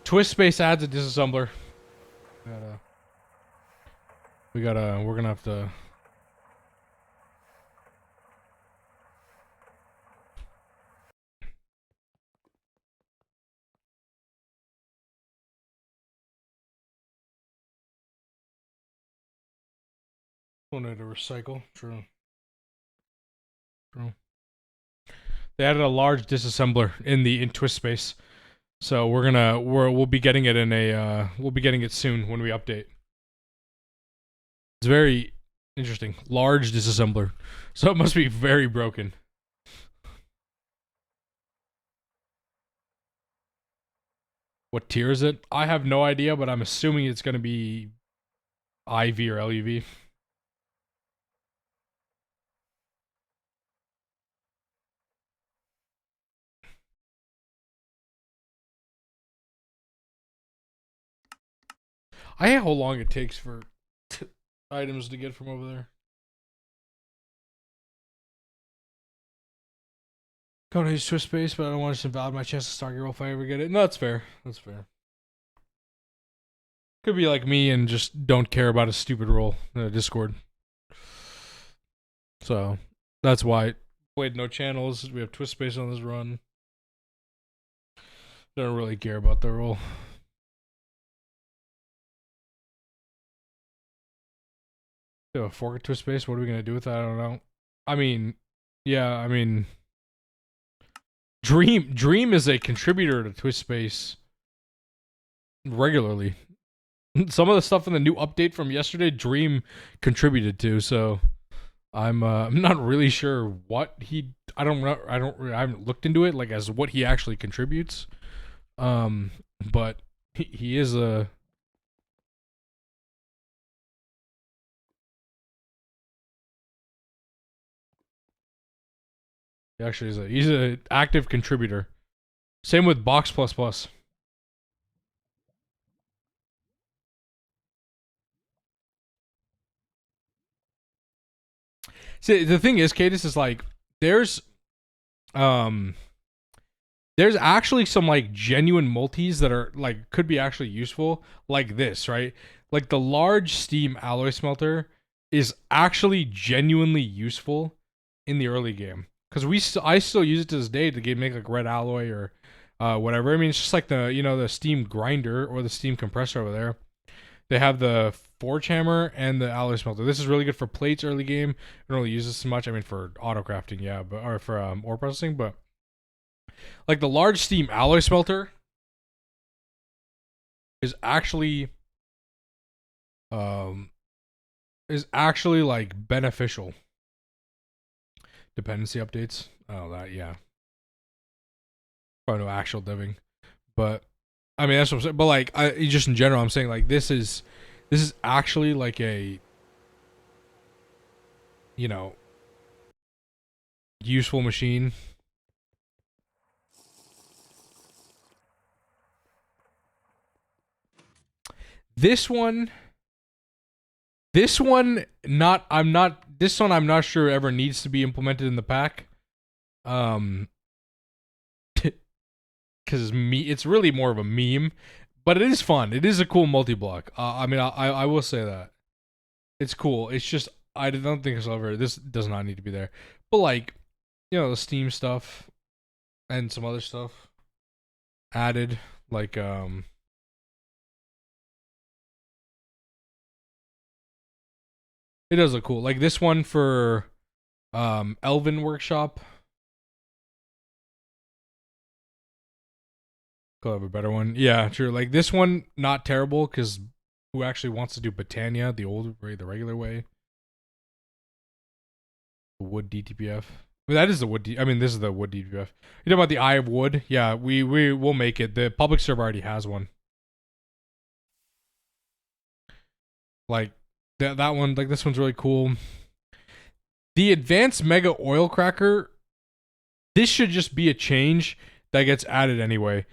Twist Space adds a disassembler. We're gonna have to. We'll need to recycle. True. True. They added a large disassembler in Twist Space, so we'll be getting it in a we'll be getting it soon when we update. It's very interesting. Large disassembler, so it must be very broken. What tier is it? I have no idea, but I'm assuming it's gonna be IV or LUV. I hate how long it takes for items to get from over there. Going to use Twist Space, but I don't want to invalidate my chance to start your roll if I ever get it. No, that's fair. That's fair. Could be like me and just don't care about a stupid roll in a Discord. So that's why played no channels. We have Twist Space on this run. Don't really care about the roll. We have a fork of Twist Space. What are we gonna do with that? I don't know. I mean, yeah. I mean, Dream is a contributor to Twist Space regularly. Some of the stuff in the new update from yesterday, Dream contributed to. So I'm not really sure what he. I haven't looked into it like as what he actually contributes. But he is a. He actually is he's an active contributor. Same with Box Plus Plus. See, the thing is, Cadis, is like there's actually some like genuine multis that are like could be actually useful, like this, right? Like the large steam alloy smelter is actually genuinely useful in the early game because I still use it to this day to make like red alloy or whatever. I mean, it's just like the steam grinder or the steam compressor over there. They have the forge hammer and the alloy smelter. This is really good for plates early game. I don't really use this much. I mean, for auto crafting, yeah, but or for ore processing, but like the large steam alloy smelter is actually like beneficial. Dependency updates. Oh, that yeah. Probably no actual deving, but I mean that's what I'm saying. But like, just in general, I'm saying like this is actually like a useful machine. This one, I'm not this one I'm not sure ever needs to be implemented in the pack. Because it's really more of a meme, but it is fun. It is a cool multi-block. I mean, I will say that it's cool. It's just I don't think this does not need to be there. But like, the Steam stuff and some other stuff added, like it does look cool. Like this one for Elven Workshop. Could have a better one. Yeah, true. Like this one, not terrible because who actually wants to do Britannia the old way, the regular way? The wood DTPF. I mean, that is the wood. I mean, this is the wood DTPF. You know about the Eye of Wood? Yeah, we will make it. The public server already has one. Like that one. Like this one's really cool. The Advanced Mega Oil Cracker. This should just be a change that gets added anyway.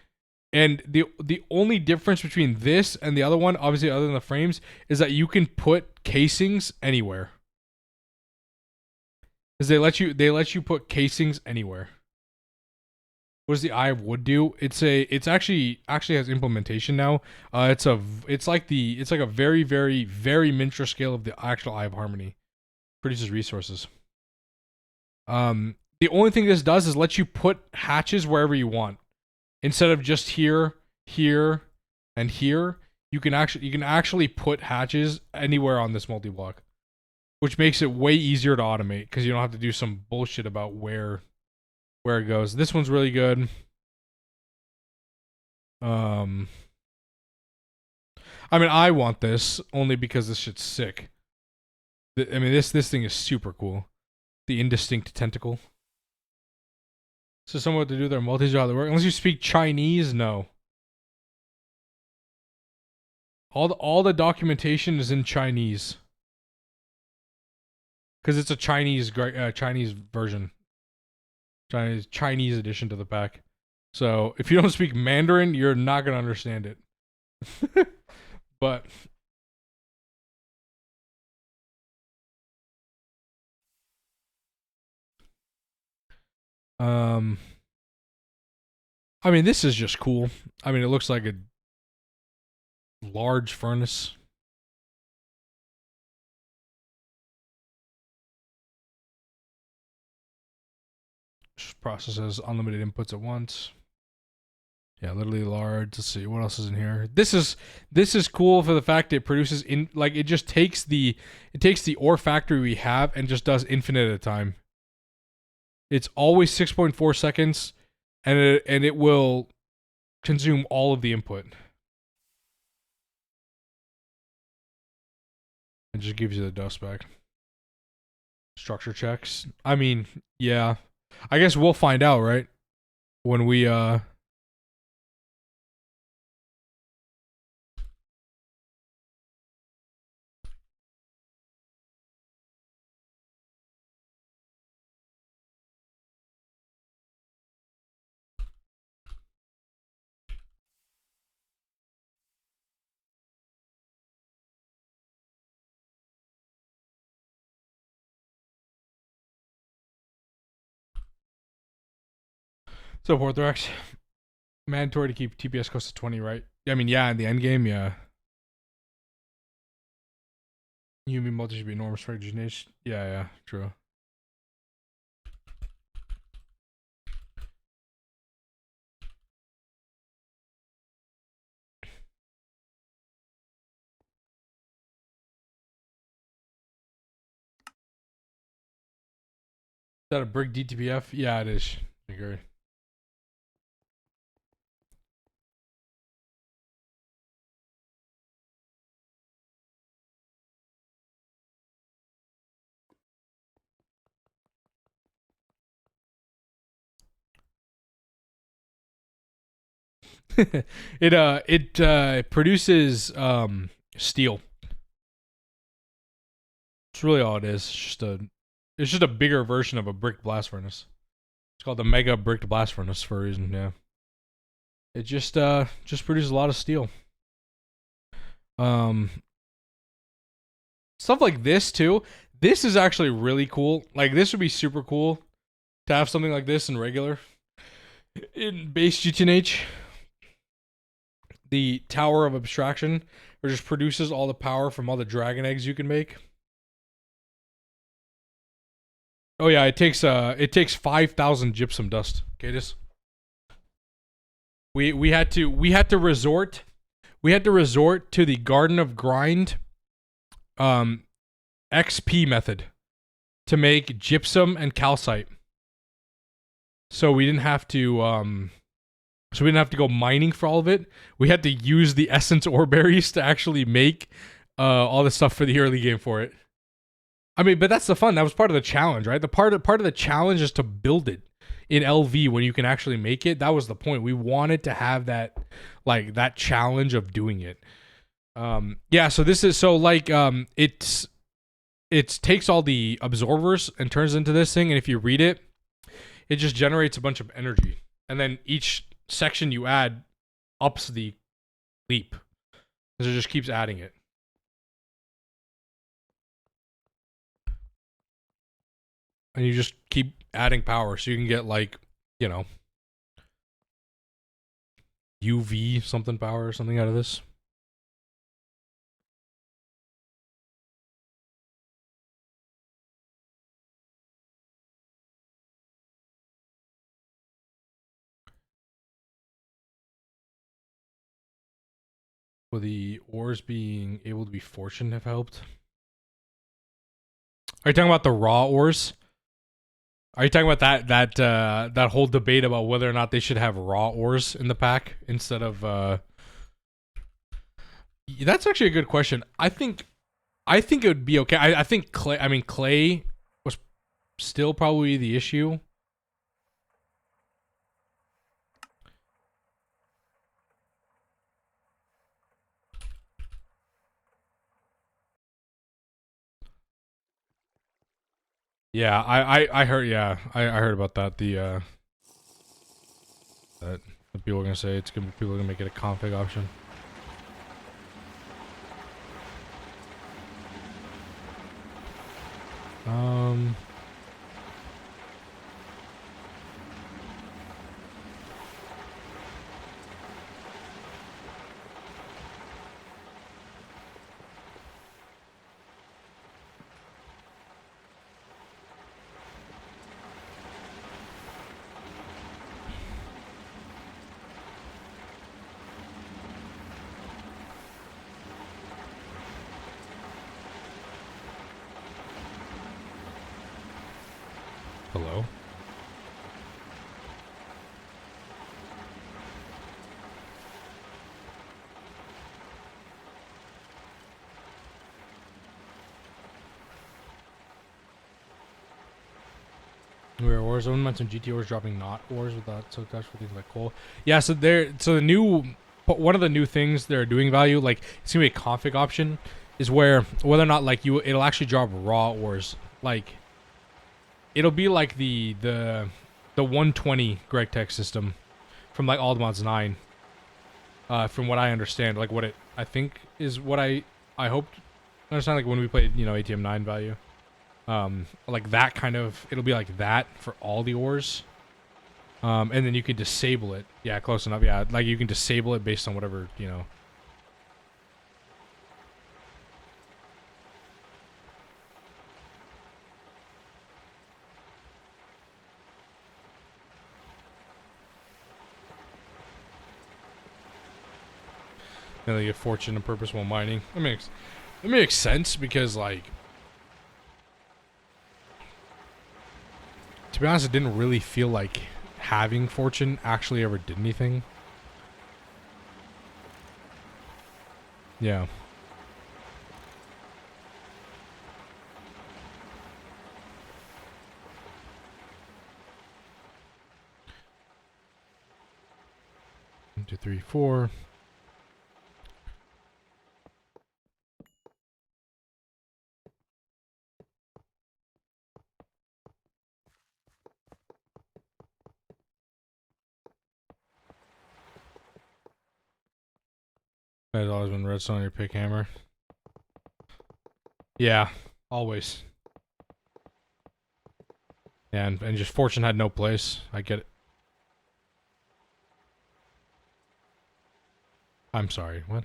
And the only difference between this and the other one, obviously other than the frames, is that you can put casings anywhere. Because they let you put casings anywhere. What does the Eye of Wood do? It's actually has implementation now. It's like a very very very miniature scale of the actual Eye of Harmony. Produces resources. The only thing this does is let you put hatches wherever you want. Instead of just here, here, and here, you can actually put hatches anywhere on this multi-block, which makes it way easier to automate because you don't have to do some bullshit about where it goes. This one's really good. I mean, I want this only because this shit's sick. I mean, this thing is super cool. The indistinct tentacle. So someone to do their multi-job work. Unless you speak Chinese, no. All the documentation is in Chinese. Because it's a Chinese version. Chinese addition to the pack. So if you don't speak Mandarin, you're not gonna understand it. But I mean, this is just cool. I mean, it looks like a large furnace. Just processes unlimited inputs at once. Yeah, literally large. Let's see what else is in here. This is cool for the fact it produces it just takes the ore factory we have and just does infinite at a time. It's always 6.4 seconds, and it will consume all of the input. It just gives you the dust back. Structure checks. I mean, yeah. I guess we'll find out, right? When we So Orthodox, mandatory to keep TPS close to 20, right? I mean, yeah, in the end game, yeah. You mean multi should be enormous for origination? Yeah, true. Is that a brick DTPF? Yeah, it is. I agree. It produces steel. It's really all it is. It's just a bigger version of a brick blast furnace. It's called the Mega Bricked Blast Furnace for a reason, yeah. It just produces a lot of steel. Stuff like this too. This is actually really cool. Like, this would be super cool to have something like this in regular. In base GTNH, the Tower of Abstraction, which just produces all the power from all the dragon eggs you can make. Oh yeah, it takes 5,000 gypsum dust. Okay, just we had to resort to the Garden of Grind XP method to make gypsum and calcite. So we didn't have to go mining for all of it. We had to use the essence ore berries to actually make all the stuff for the early game for it. I mean, but that's the fun. That was part of the challenge, right? The part of the challenge is to build it in LV when you can actually make it. That was the point. We wanted to have that, like, that challenge of doing it. Yeah. So this is it takes all the absorbers and turns into this thing. And if you read it, it just generates a bunch of energy, and then each section you add ups the leap, because it just keeps adding it. And you just keep adding power, so you can get, like, you know, UV something power or something out of this. Will the ores being able to be fortune have helped? Are you talking about the raw ores? Are you talking about that whole debate about whether or not they should have raw ores in the pack instead of That's actually a good question. I think it would be okay. I think clay was still probably the issue. Yeah, I heard. Yeah, I heard about that. That the people are gonna say people are gonna make it a config option. Um. Hello. Where ores? Someone mentioned GT ores dropping not ores without silk touch for things like coal. Yeah, so one of the new things they're doing value, like, it's gonna be a config option, is where whether or not, like, it'll actually drop raw ores. Like, it'll be like the 120 Greg Tech system from, like, Aldmods 9. From what I understand, like, what it I think is what I hoped understand, like, when we played, ATM 9 value. Like that kind of, it'll be like that for all the ores. And then you can disable it. Yeah, close enough. Yeah, like, you can disable it based on whatever, And they get fortune and purpose while mining. It makes sense because, like, to be honest, it didn't really feel like having fortune actually ever did anything. Yeah. One, two, three, four. That's always been redstone on your pick hammer. Yeah, always. And just fortune had no place. I get it. I'm sorry. What?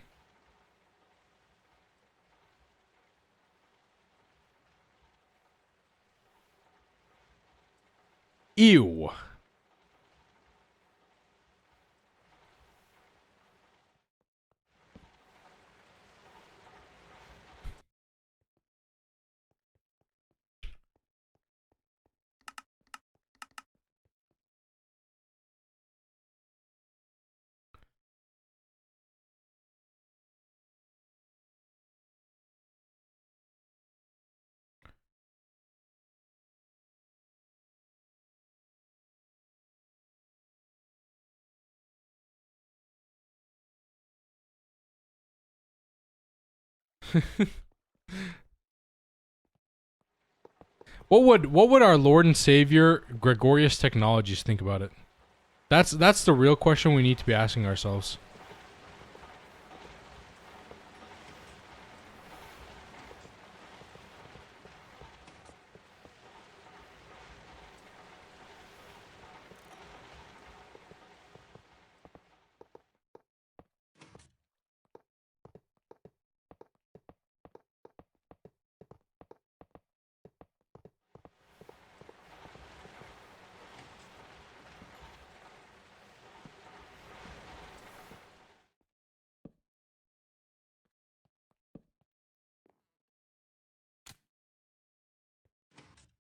Ew. What would our Lord and Savior Gregorius Technologies think about it? That's the real question we need to be asking ourselves.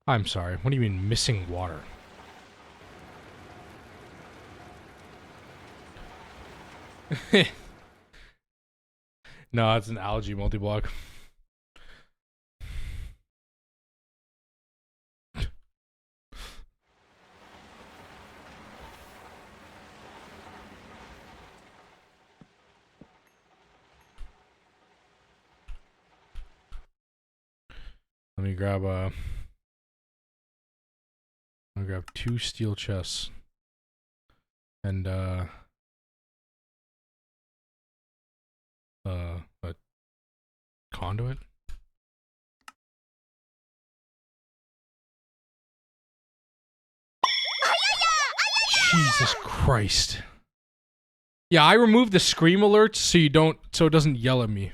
I'm sorry. What do you mean missing water? No, it's an algae multi-block. Let me grab I'll grab 2 steel chests and a conduit. Jesus Christ. Yeah, I removed the scream alerts so it doesn't yell at me.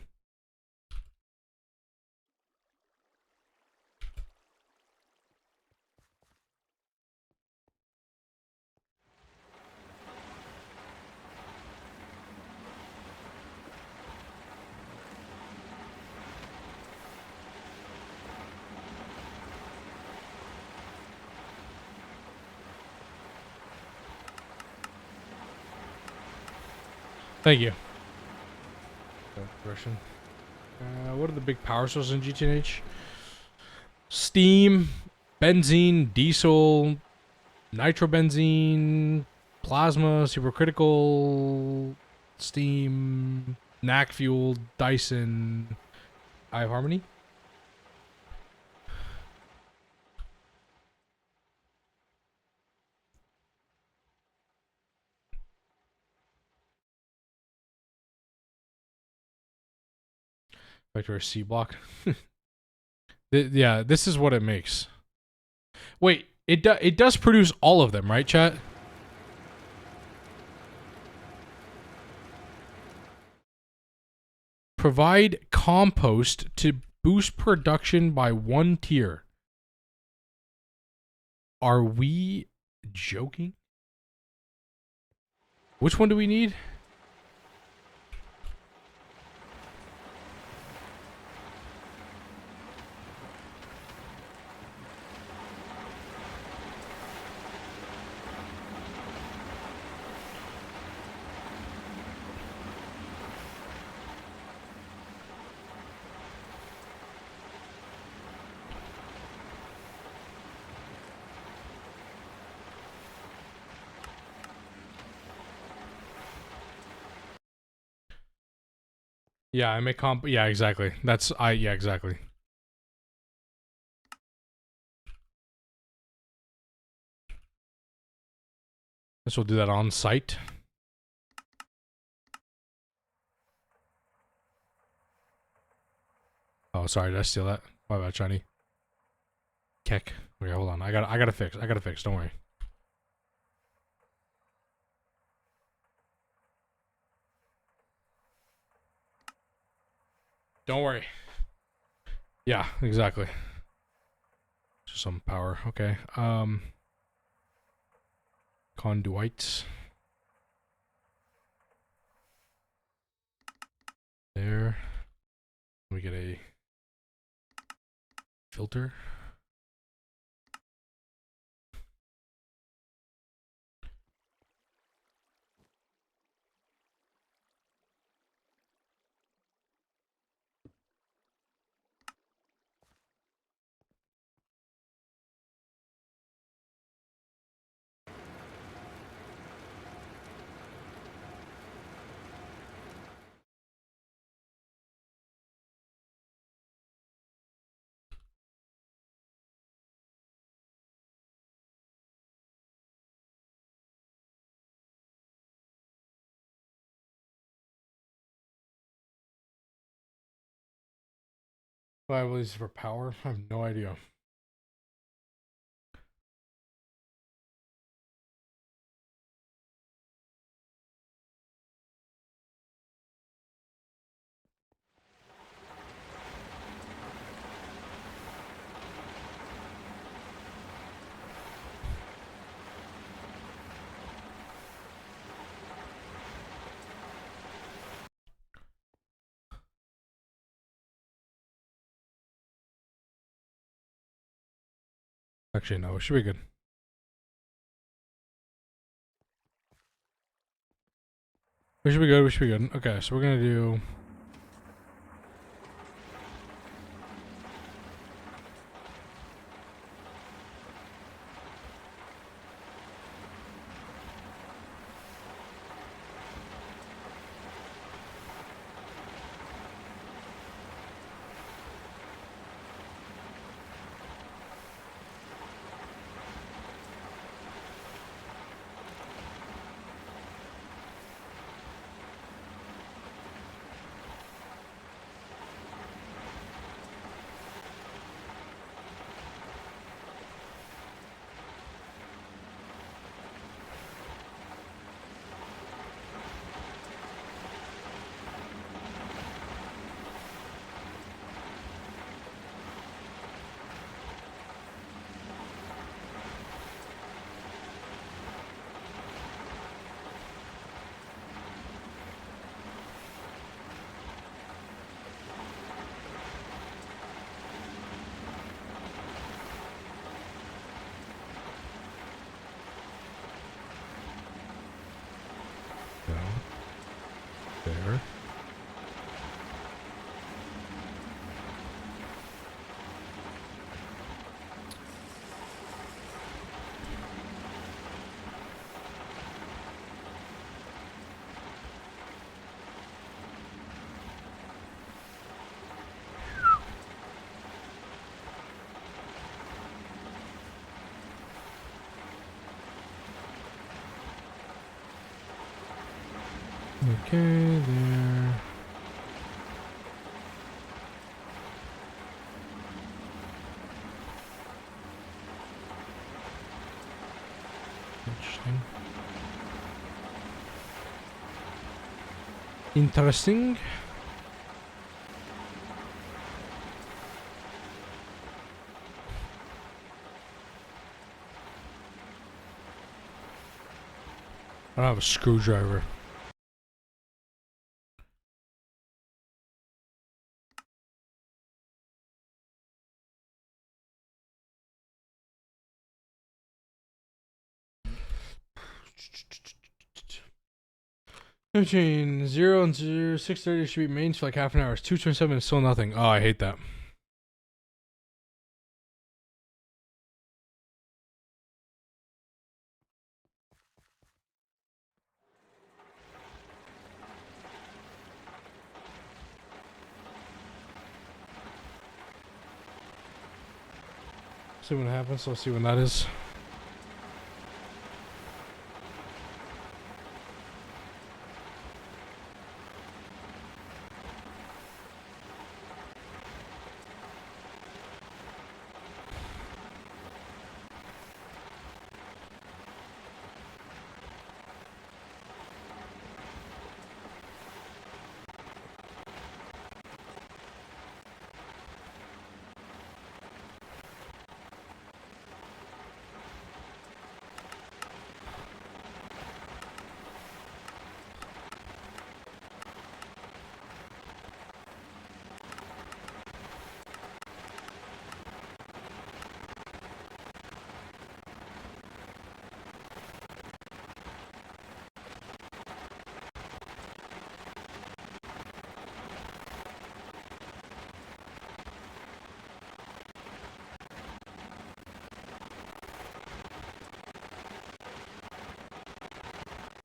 Thank you. Russian. What are the big power sources in GTNH? Steam, benzene, diesel, nitrobenzene, plasma, supercritical, steam, NAC fuel, Dyson, HIVE Harmony. Vector C block. Yeah, this is what it makes. Wait, it does produce all of them, right, chat? Provide compost to boost production by 1 tier. Are we joking? Which one do we need? Yeah, I make comp. Yeah, exactly. Yeah, exactly. Guess we'll do that on site. Oh, sorry, did I steal that? My bad, Shiny. Keck. Okay, hold on. I gotta fix. Don't worry. Don't worry. Yeah, exactly. Just some power. Okay. Conduits. There. We get a filter. Why will these for power? I have no idea. Actually, no. It should be good. We should be good. We should be good. Okay, so we're gonna do. There. Okay, there. Interesting. Interesting. I don't have a screwdriver. Between 0 and 6:30 should be mains for like half an hour. It's 2:27 is still nothing. Oh, I hate that. See what happens. Let's see when that is.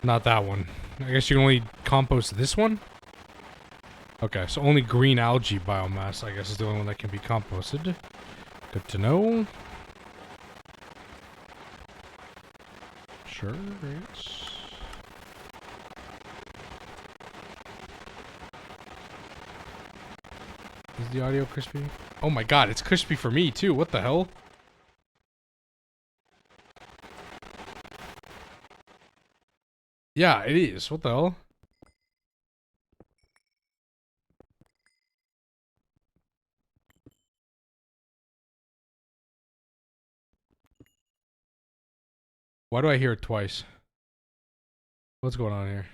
Not that one. I guess you can only compost this one? Okay, so only green algae biomass, I guess, is the only one that can be composted. Good to know. Sure, yes. Is the audio crispy? Oh my god, it's crispy for me too. What the hell? Yeah, it is. What the hell? Why do I hear it twice? What's going on here?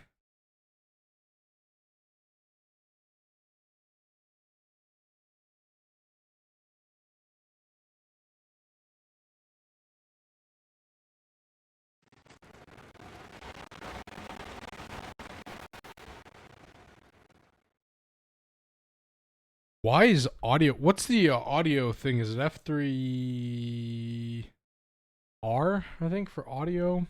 Why is audio? What's the audio thing? Is it F3R? I think for audio.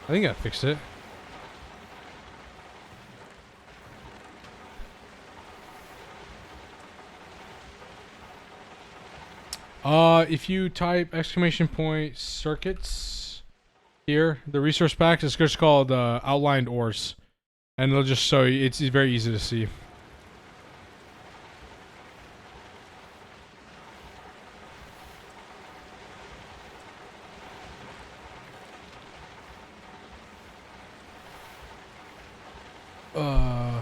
I think I fixed it. If you type exclamation point circuits here, the resource packs, it's just called outlined ores, and it'll just show you. It's very easy to see. Uh.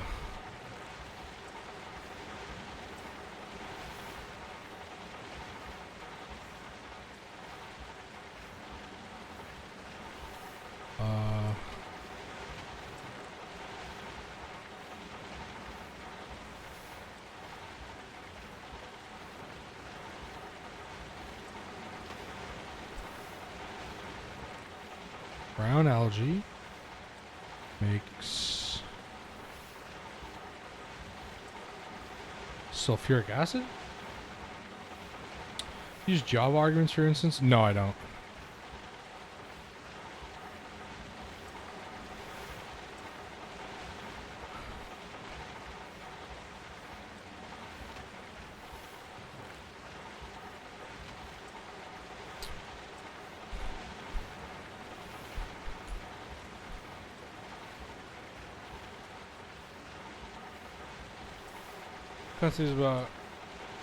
Brown algae makes sulfuric acid? Use Java arguments, for instance? No, I don't. Capacity is about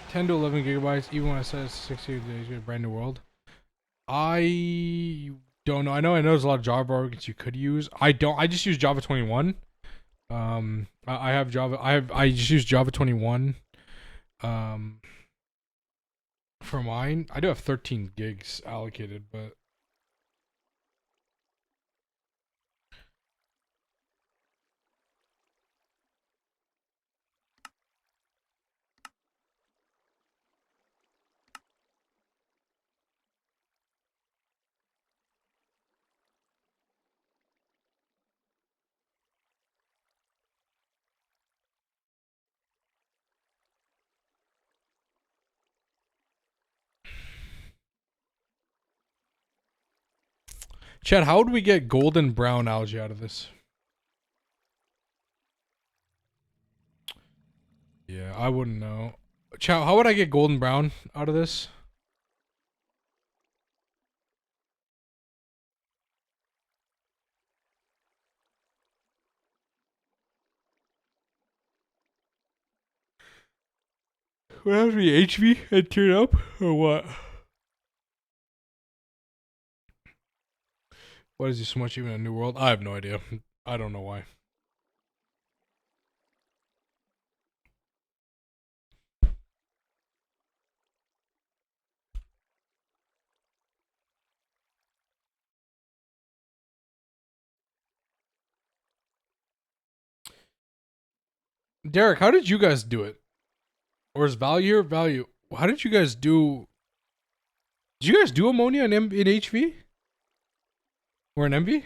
10 to 11 gigabytes, even when I said 60 days, you get a brand new world. I don't know. I know there's a lot of Java arguments you could use. I don't. I just use Java 21. I have Java. I just use Java 21. For mine, I do have 13 gigs allocated, but Chad, how would we get golden brown algae out of this? Yeah, I wouldn't know. Chow, how would I get golden brown out of this? Would it have to be HV and turn up, or what? What is this so much even a new world? I have no idea. I don't know why. Derek, how did you guys do it? Or is value value? How did you guys do? Did you guys do ammonia in HV or in MV?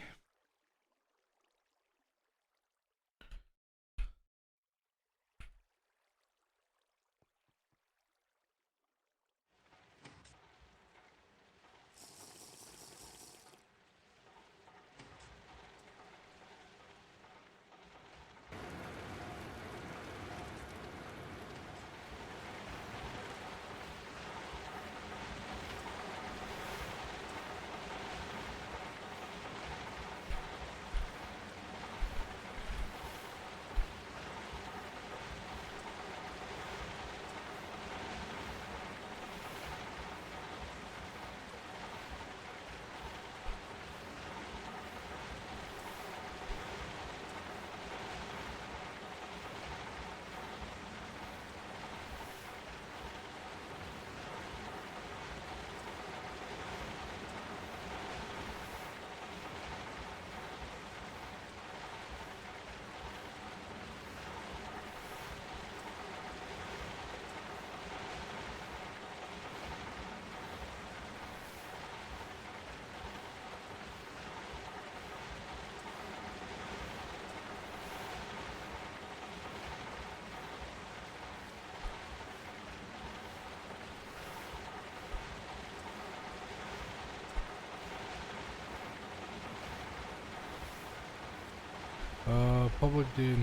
Public did.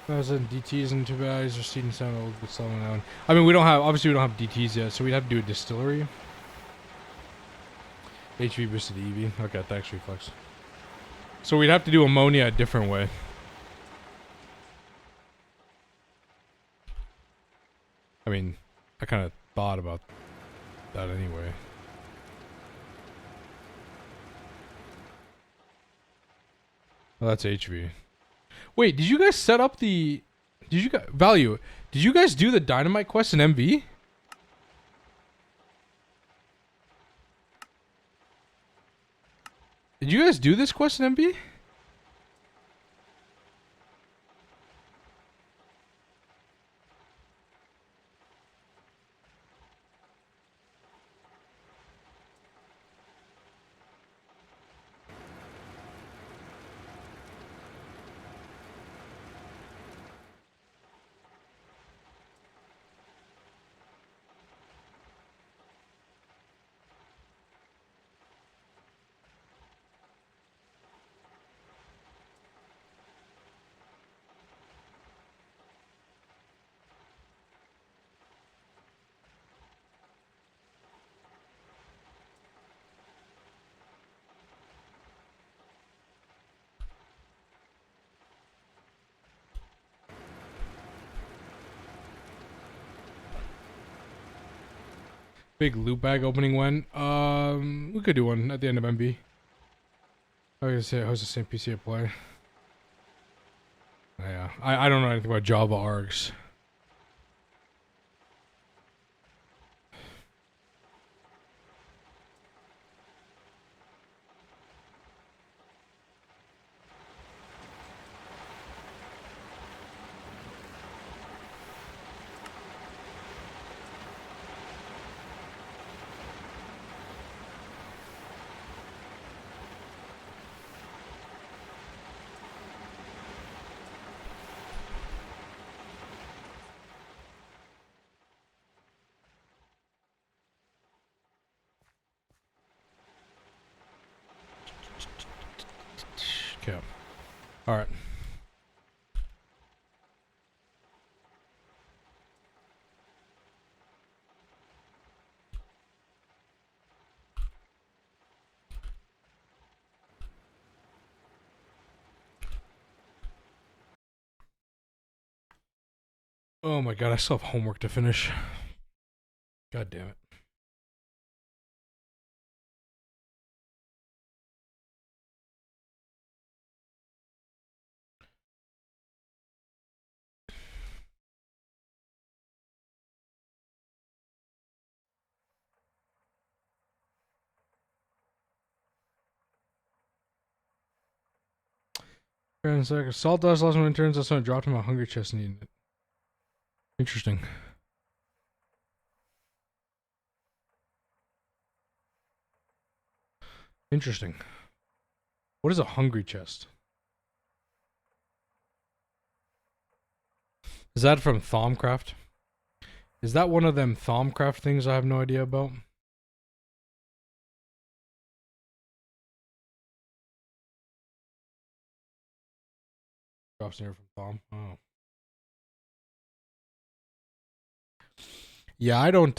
Thousand DTs and 2 values are seeding sound old but selling down. I mean, we don't have, obviously we don't have DTs yet, so we'd have to do a distillery. HV boosted EV. Okay, thanks, Reflex. So we'd have to do ammonia a different way. I mean, I kind of thought about that anyway. Well, that's HV. Wait, did you guys set up the... Did you guys... Value. Did you guys do the dynamite quest in MV? Did you guys do this quest in MV? Big loot bag opening when? We could do one at the end of MB. I was gonna say, how's the same PC I play? Yeah, I don't know anything about Java args. Okay. All right. Oh my god, I still have homework to finish. God damn it. And it's like salt dust lost when it turns out someone dropped him a hungry chest and eating it. Interesting. Interesting. What is a hungry chest? Is that from Thaumcraft? Is that one of them Thaumcraft things I have no idea about? Drops here from Thom. Oh. Yeah, I don't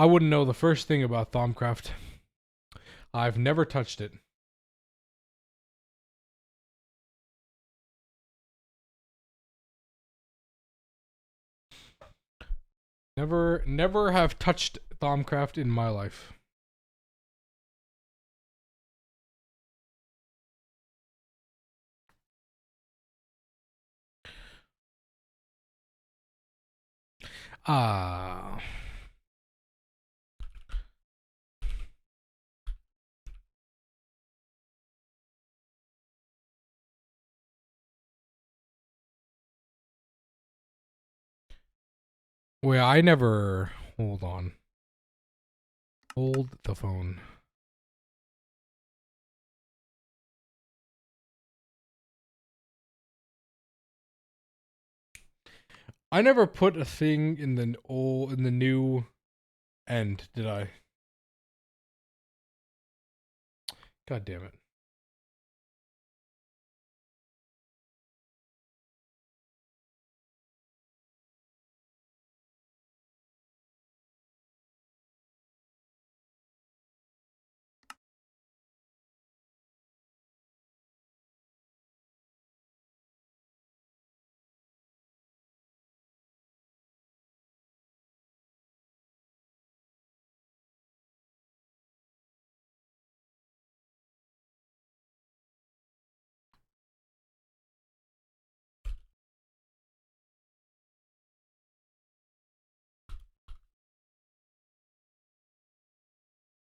I wouldn't know the first thing about Thaumcraft. I've never touched it. Never have touched Thaumcraft in my life. Ah. Wait, I never. Hold on. Hold the phone. I never put a thing in the new end, did I? God damn it.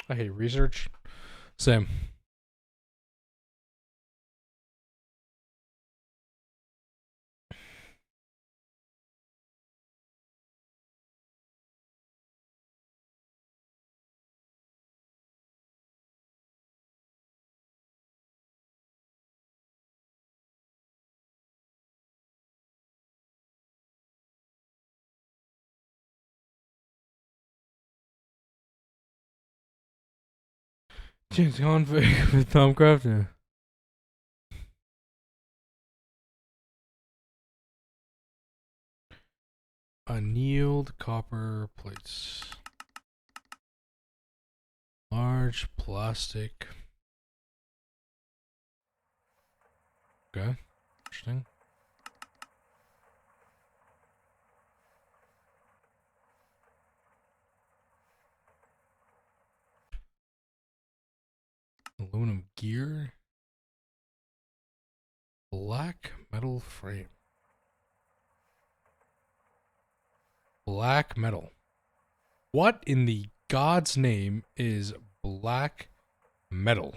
I hate research. Same. James config with Thaumcraft. Yeah. Annealed copper plates. Large plastic. Okay. Interesting. Aluminum gear. Black metal frame. Black metal. What in the God's name is black metal?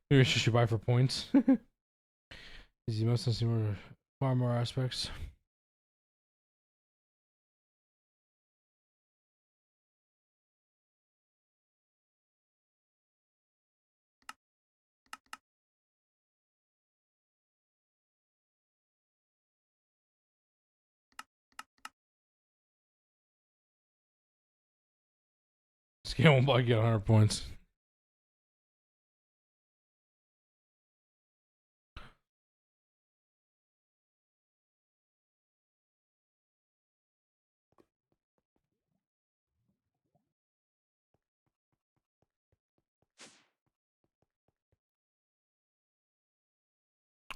Maybe I should buy for points. Easy must see more, far more aspects. Scale one by get 100 points.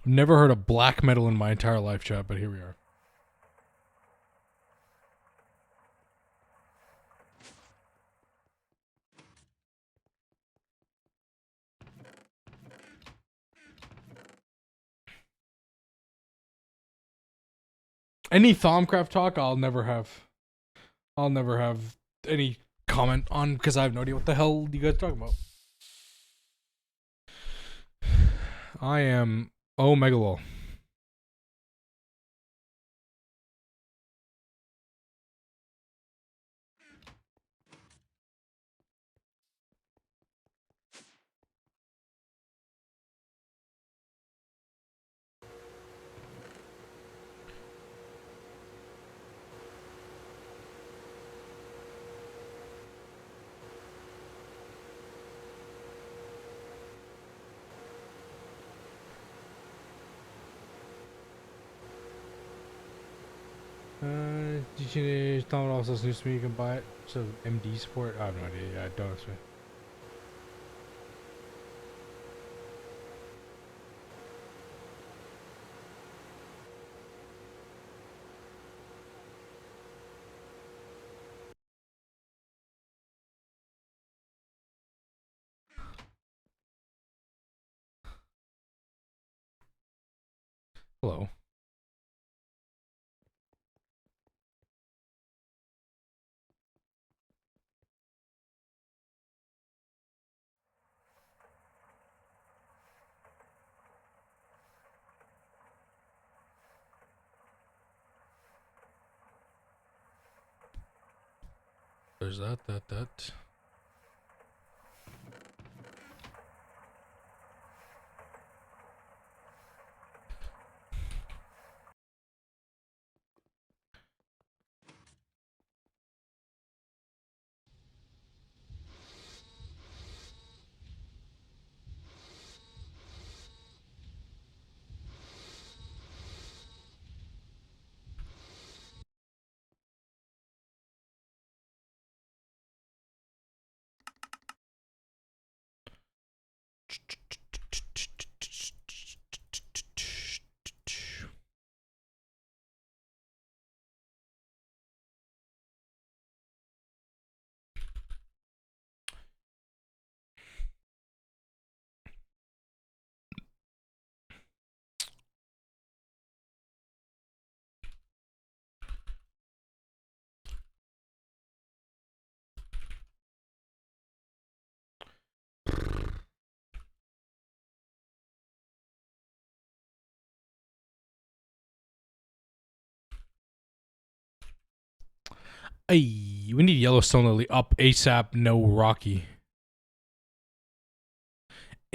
I've never heard of black metal in my entire life, chat, but here we are. Any Thaumcraft talk, I'll never have. I'll never have any comment on because I have no idea what the hell you guys are talking about. I am Megalol. You can also news to me. You can buy it. So MD support. I have no idea. Yeah, don't ask me. Hello. There's that. Hey, we need Yellowstone Lily up ASAP. No Rocky.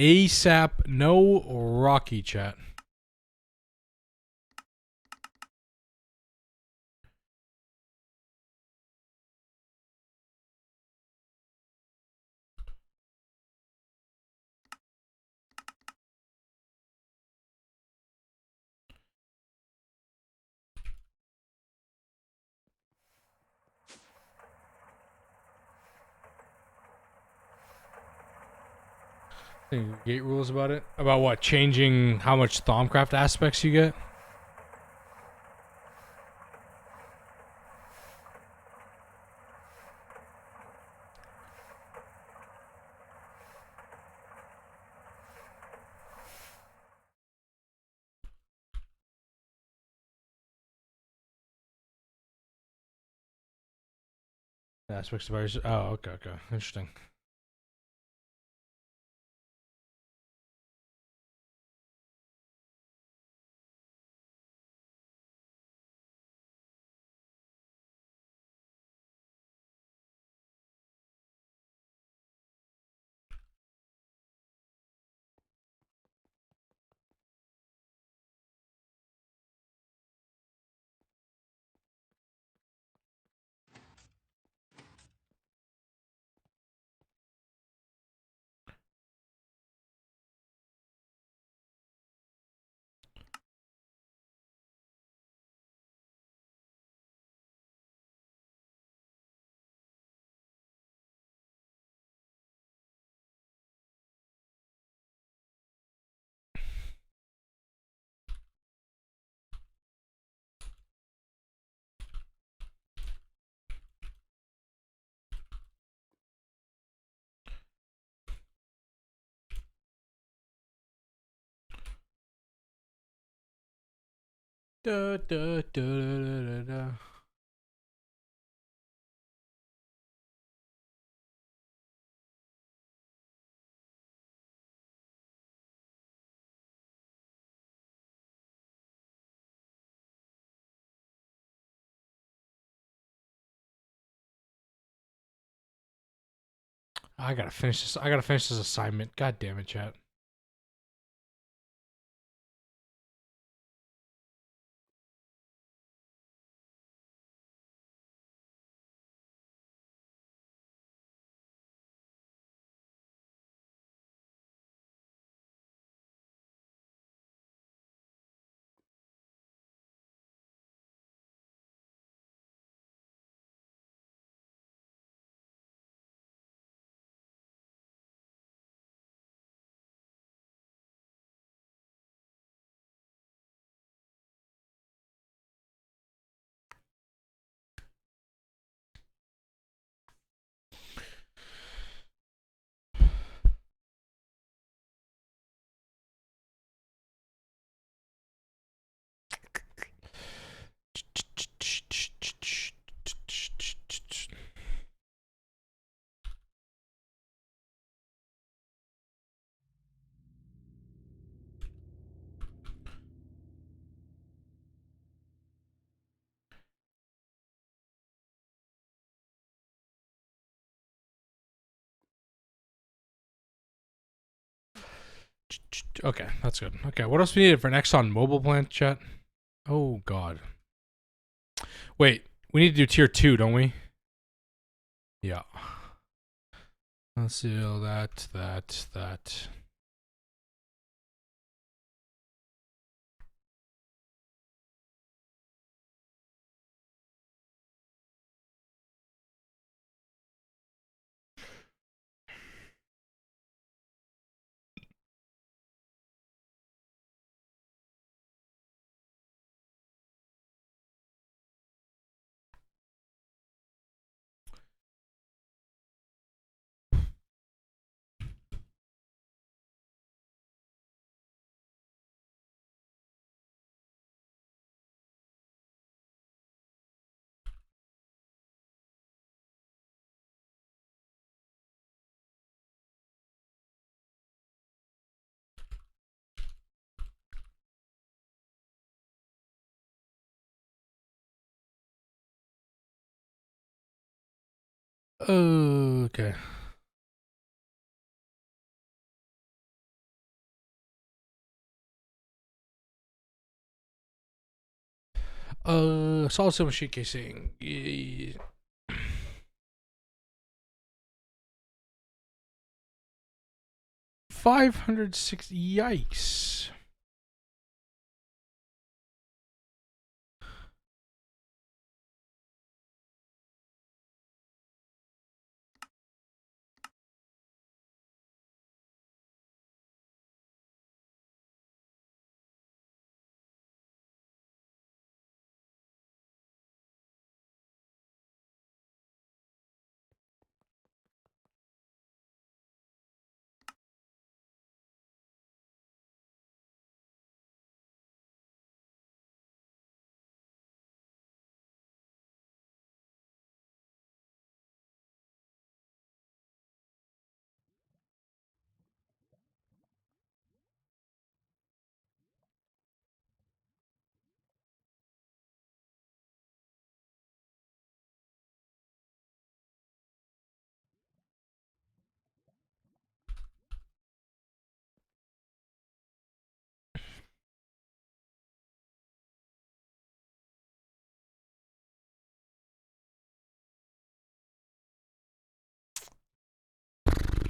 ASAP. No Rocky. Chat. Gate rules about it? About what? Changing how much Thaumcraft aspects you get? Aspects of ours. Oh, okay. Interesting. Da, da, da, da, da, da. I gotta finish this. I gotta finish this assignment. God damn it, chat. Okay, that's good. Okay, what else we need for an Exxon Mobil plant, chat? Oh god. Wait, we need to do tier 2, don't we? Yeah. Let's see, that. Okay. Solid steel machine casing. 560. Yikes.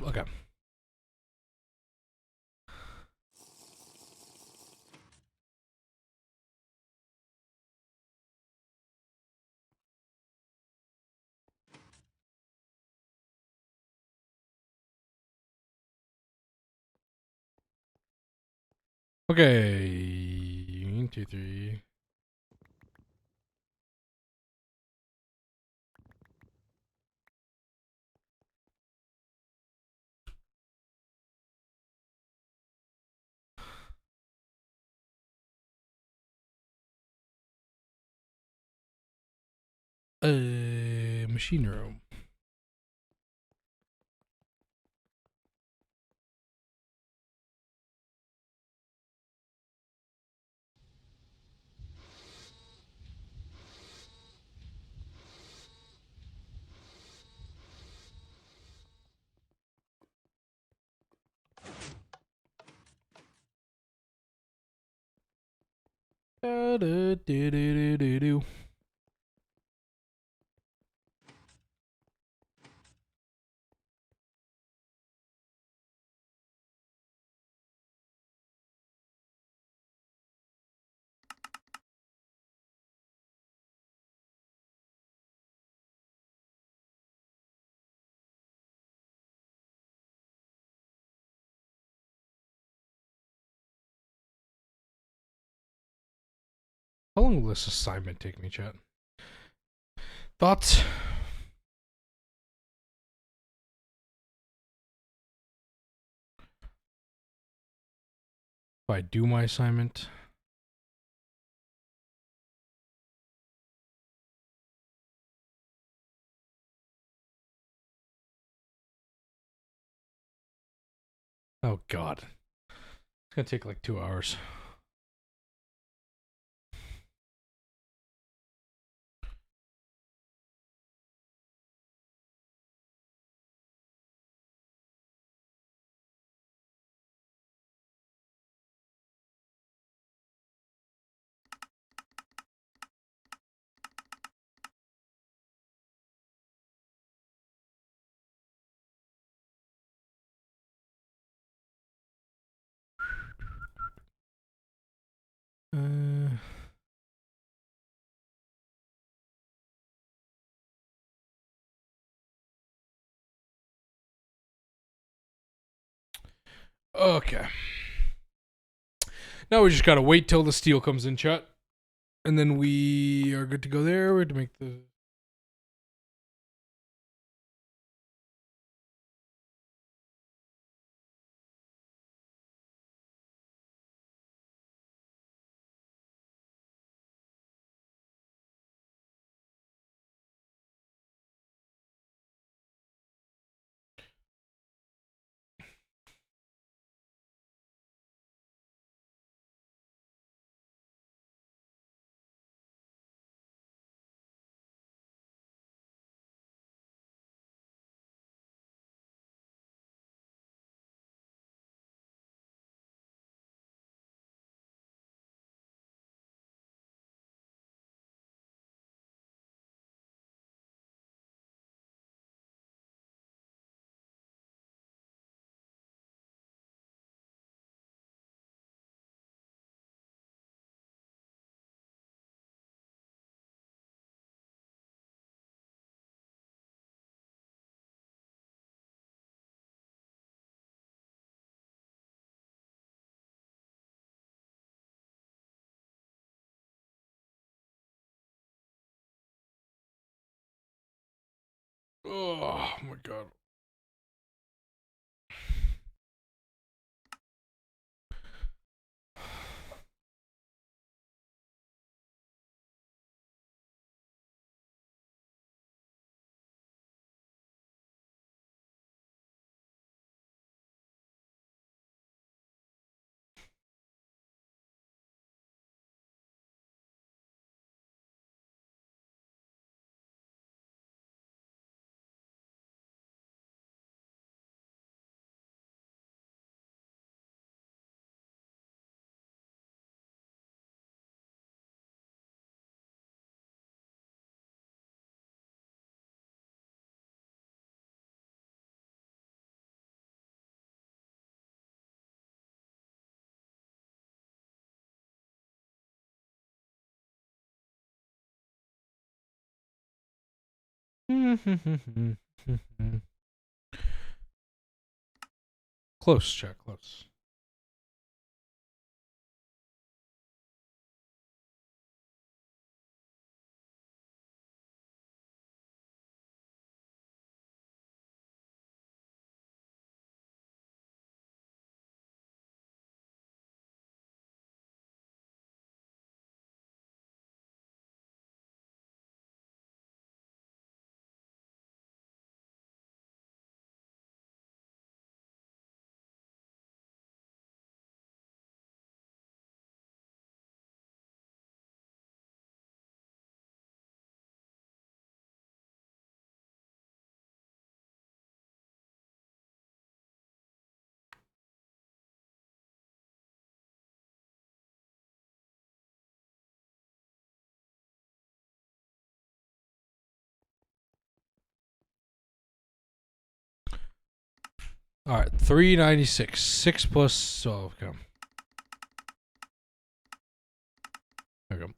Okay. Okay. 1, 2, 3. Machine room. Da-da-do-do-do-do-do. How long will this assignment take me, chat? Thoughts? If I do my assignment. Oh god. It's gonna take like 2 hours. Okay. Now we just gotta wait till the steel comes in, chat. And then we are good to go there. We have to make the... Oh my god. Close, chat, close. All right, 396. 6 plus 12. Okay. There we go.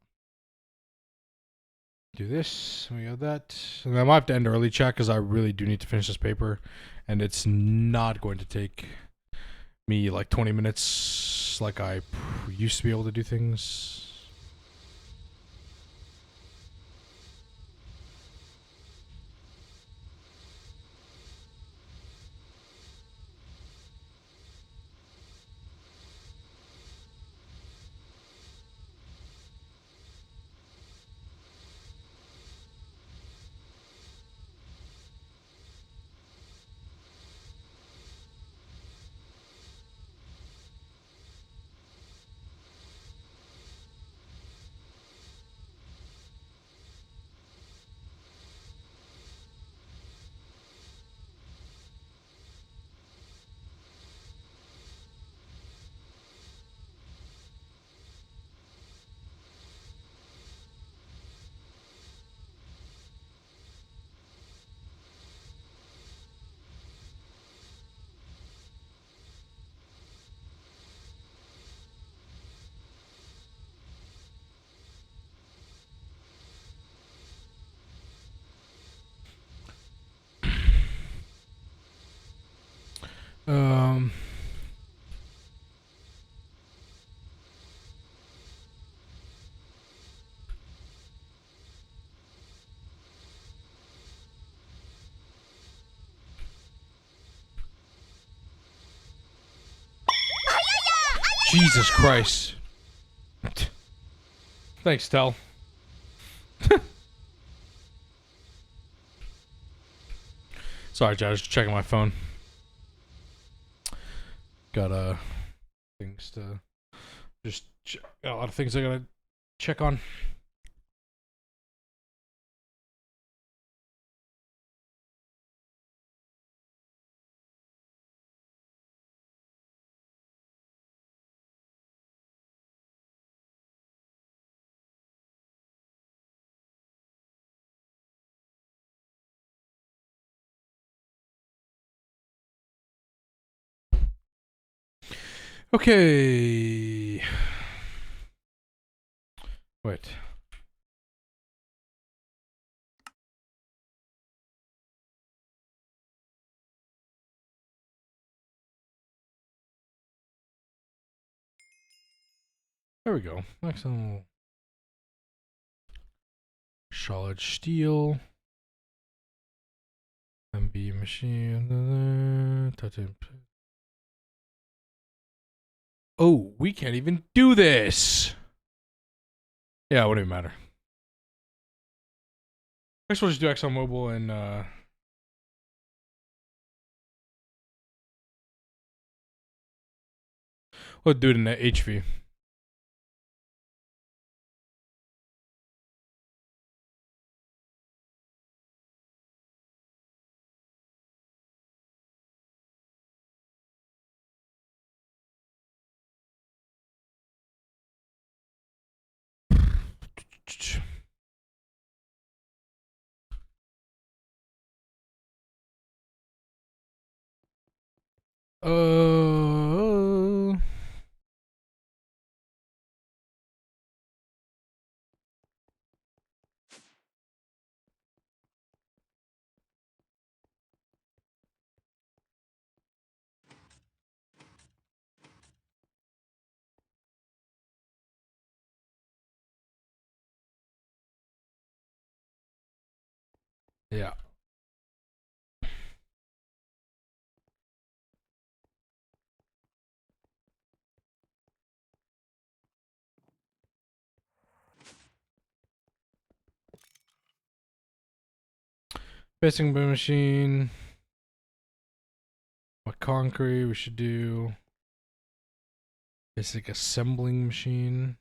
Do this. We got that. And I might have to end early, chat, because I really do need to finish this paper, and it's not going to take me like 20 minutes like I used to be able to do things. Um, Jesus Christ. Thanks, Tel. Sorry, Jay, I was just checking my phone. Got things to just got a lot of things I gotta check on. Okay. Wait. There we go. Excellent. Solid steel. MB machine. Oh, we can't even do this. Yeah, it wouldn't even matter. I guess we'll just do ExxonMobil and we'll do it in the HV. Uh, yeah. Basing bin machine. What concrete we should do? Basic assembling machine.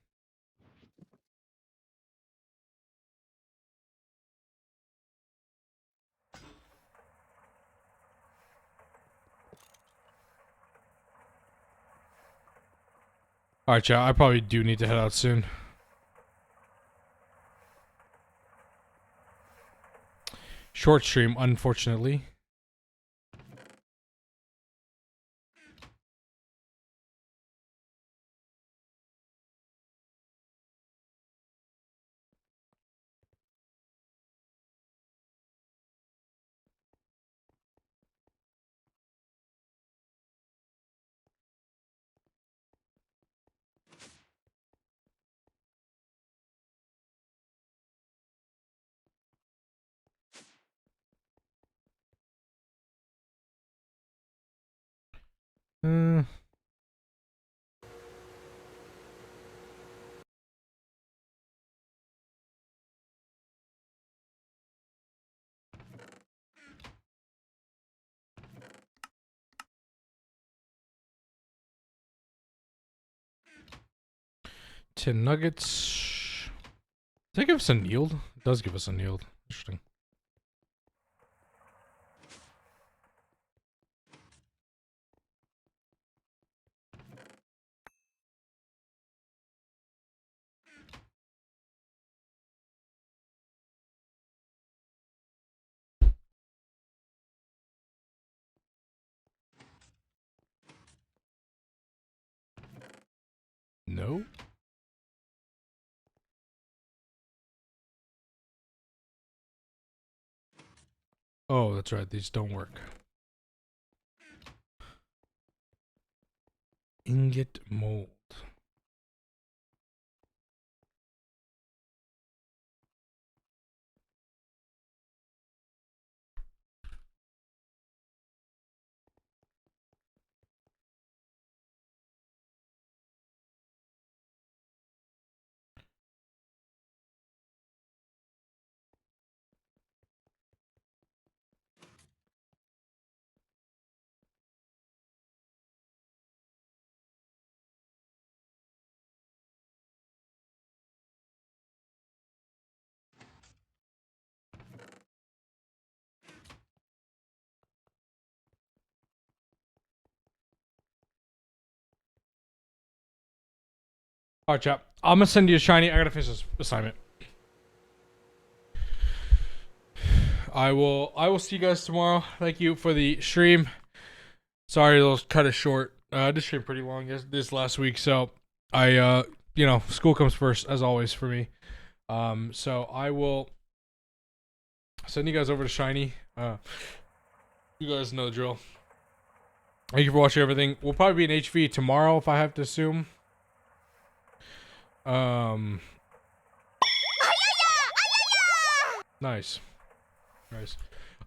Alright, chat, I probably do need to head out soon. Short stream, unfortunately. Uh, Tin nuggets. Does that give us a yield? It does give us a yield. Interesting. No. Oh, that's right. These don't work. Ingot mold. All right, chap. I'm gonna send you a shiny. I gotta finish this assignment. I will see you guys tomorrow. Thank you for the stream. Sorry, it'll cut it short. This stream pretty long this last week, so I you know, school comes first as always for me. So I will send you guys over to shiny. You guys know the drill. Thank you for watching everything. We'll probably be in HV tomorrow if I have to assume. Nice. Nice.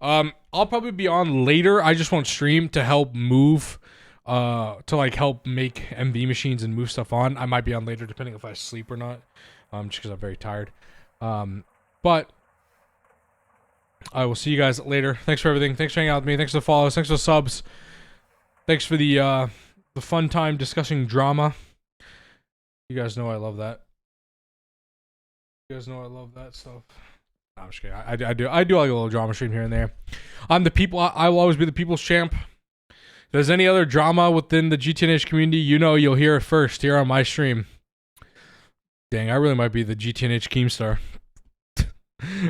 I'll probably be on later. I just won't stream to help move, to like help make MV machines and move stuff on. I might be on later depending if I sleep or not. Just because I'm very tired. But I will see you guys later. Thanks for everything. Thanks for hanging out with me. Thanks for the follows. Thanks for the subs. Thanks for the fun time discussing drama. You guys know I love that. You guys know I love that stuff. No, I'm just kidding. I do like a little drama stream here and there. I'm the people. I will always be the people's champ. If there's any other drama within the GTNH community, you know you'll hear it first here on my stream. Dang, I really might be the GTNH Keemstar.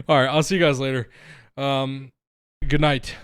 All right, I'll see you guys later. Good night.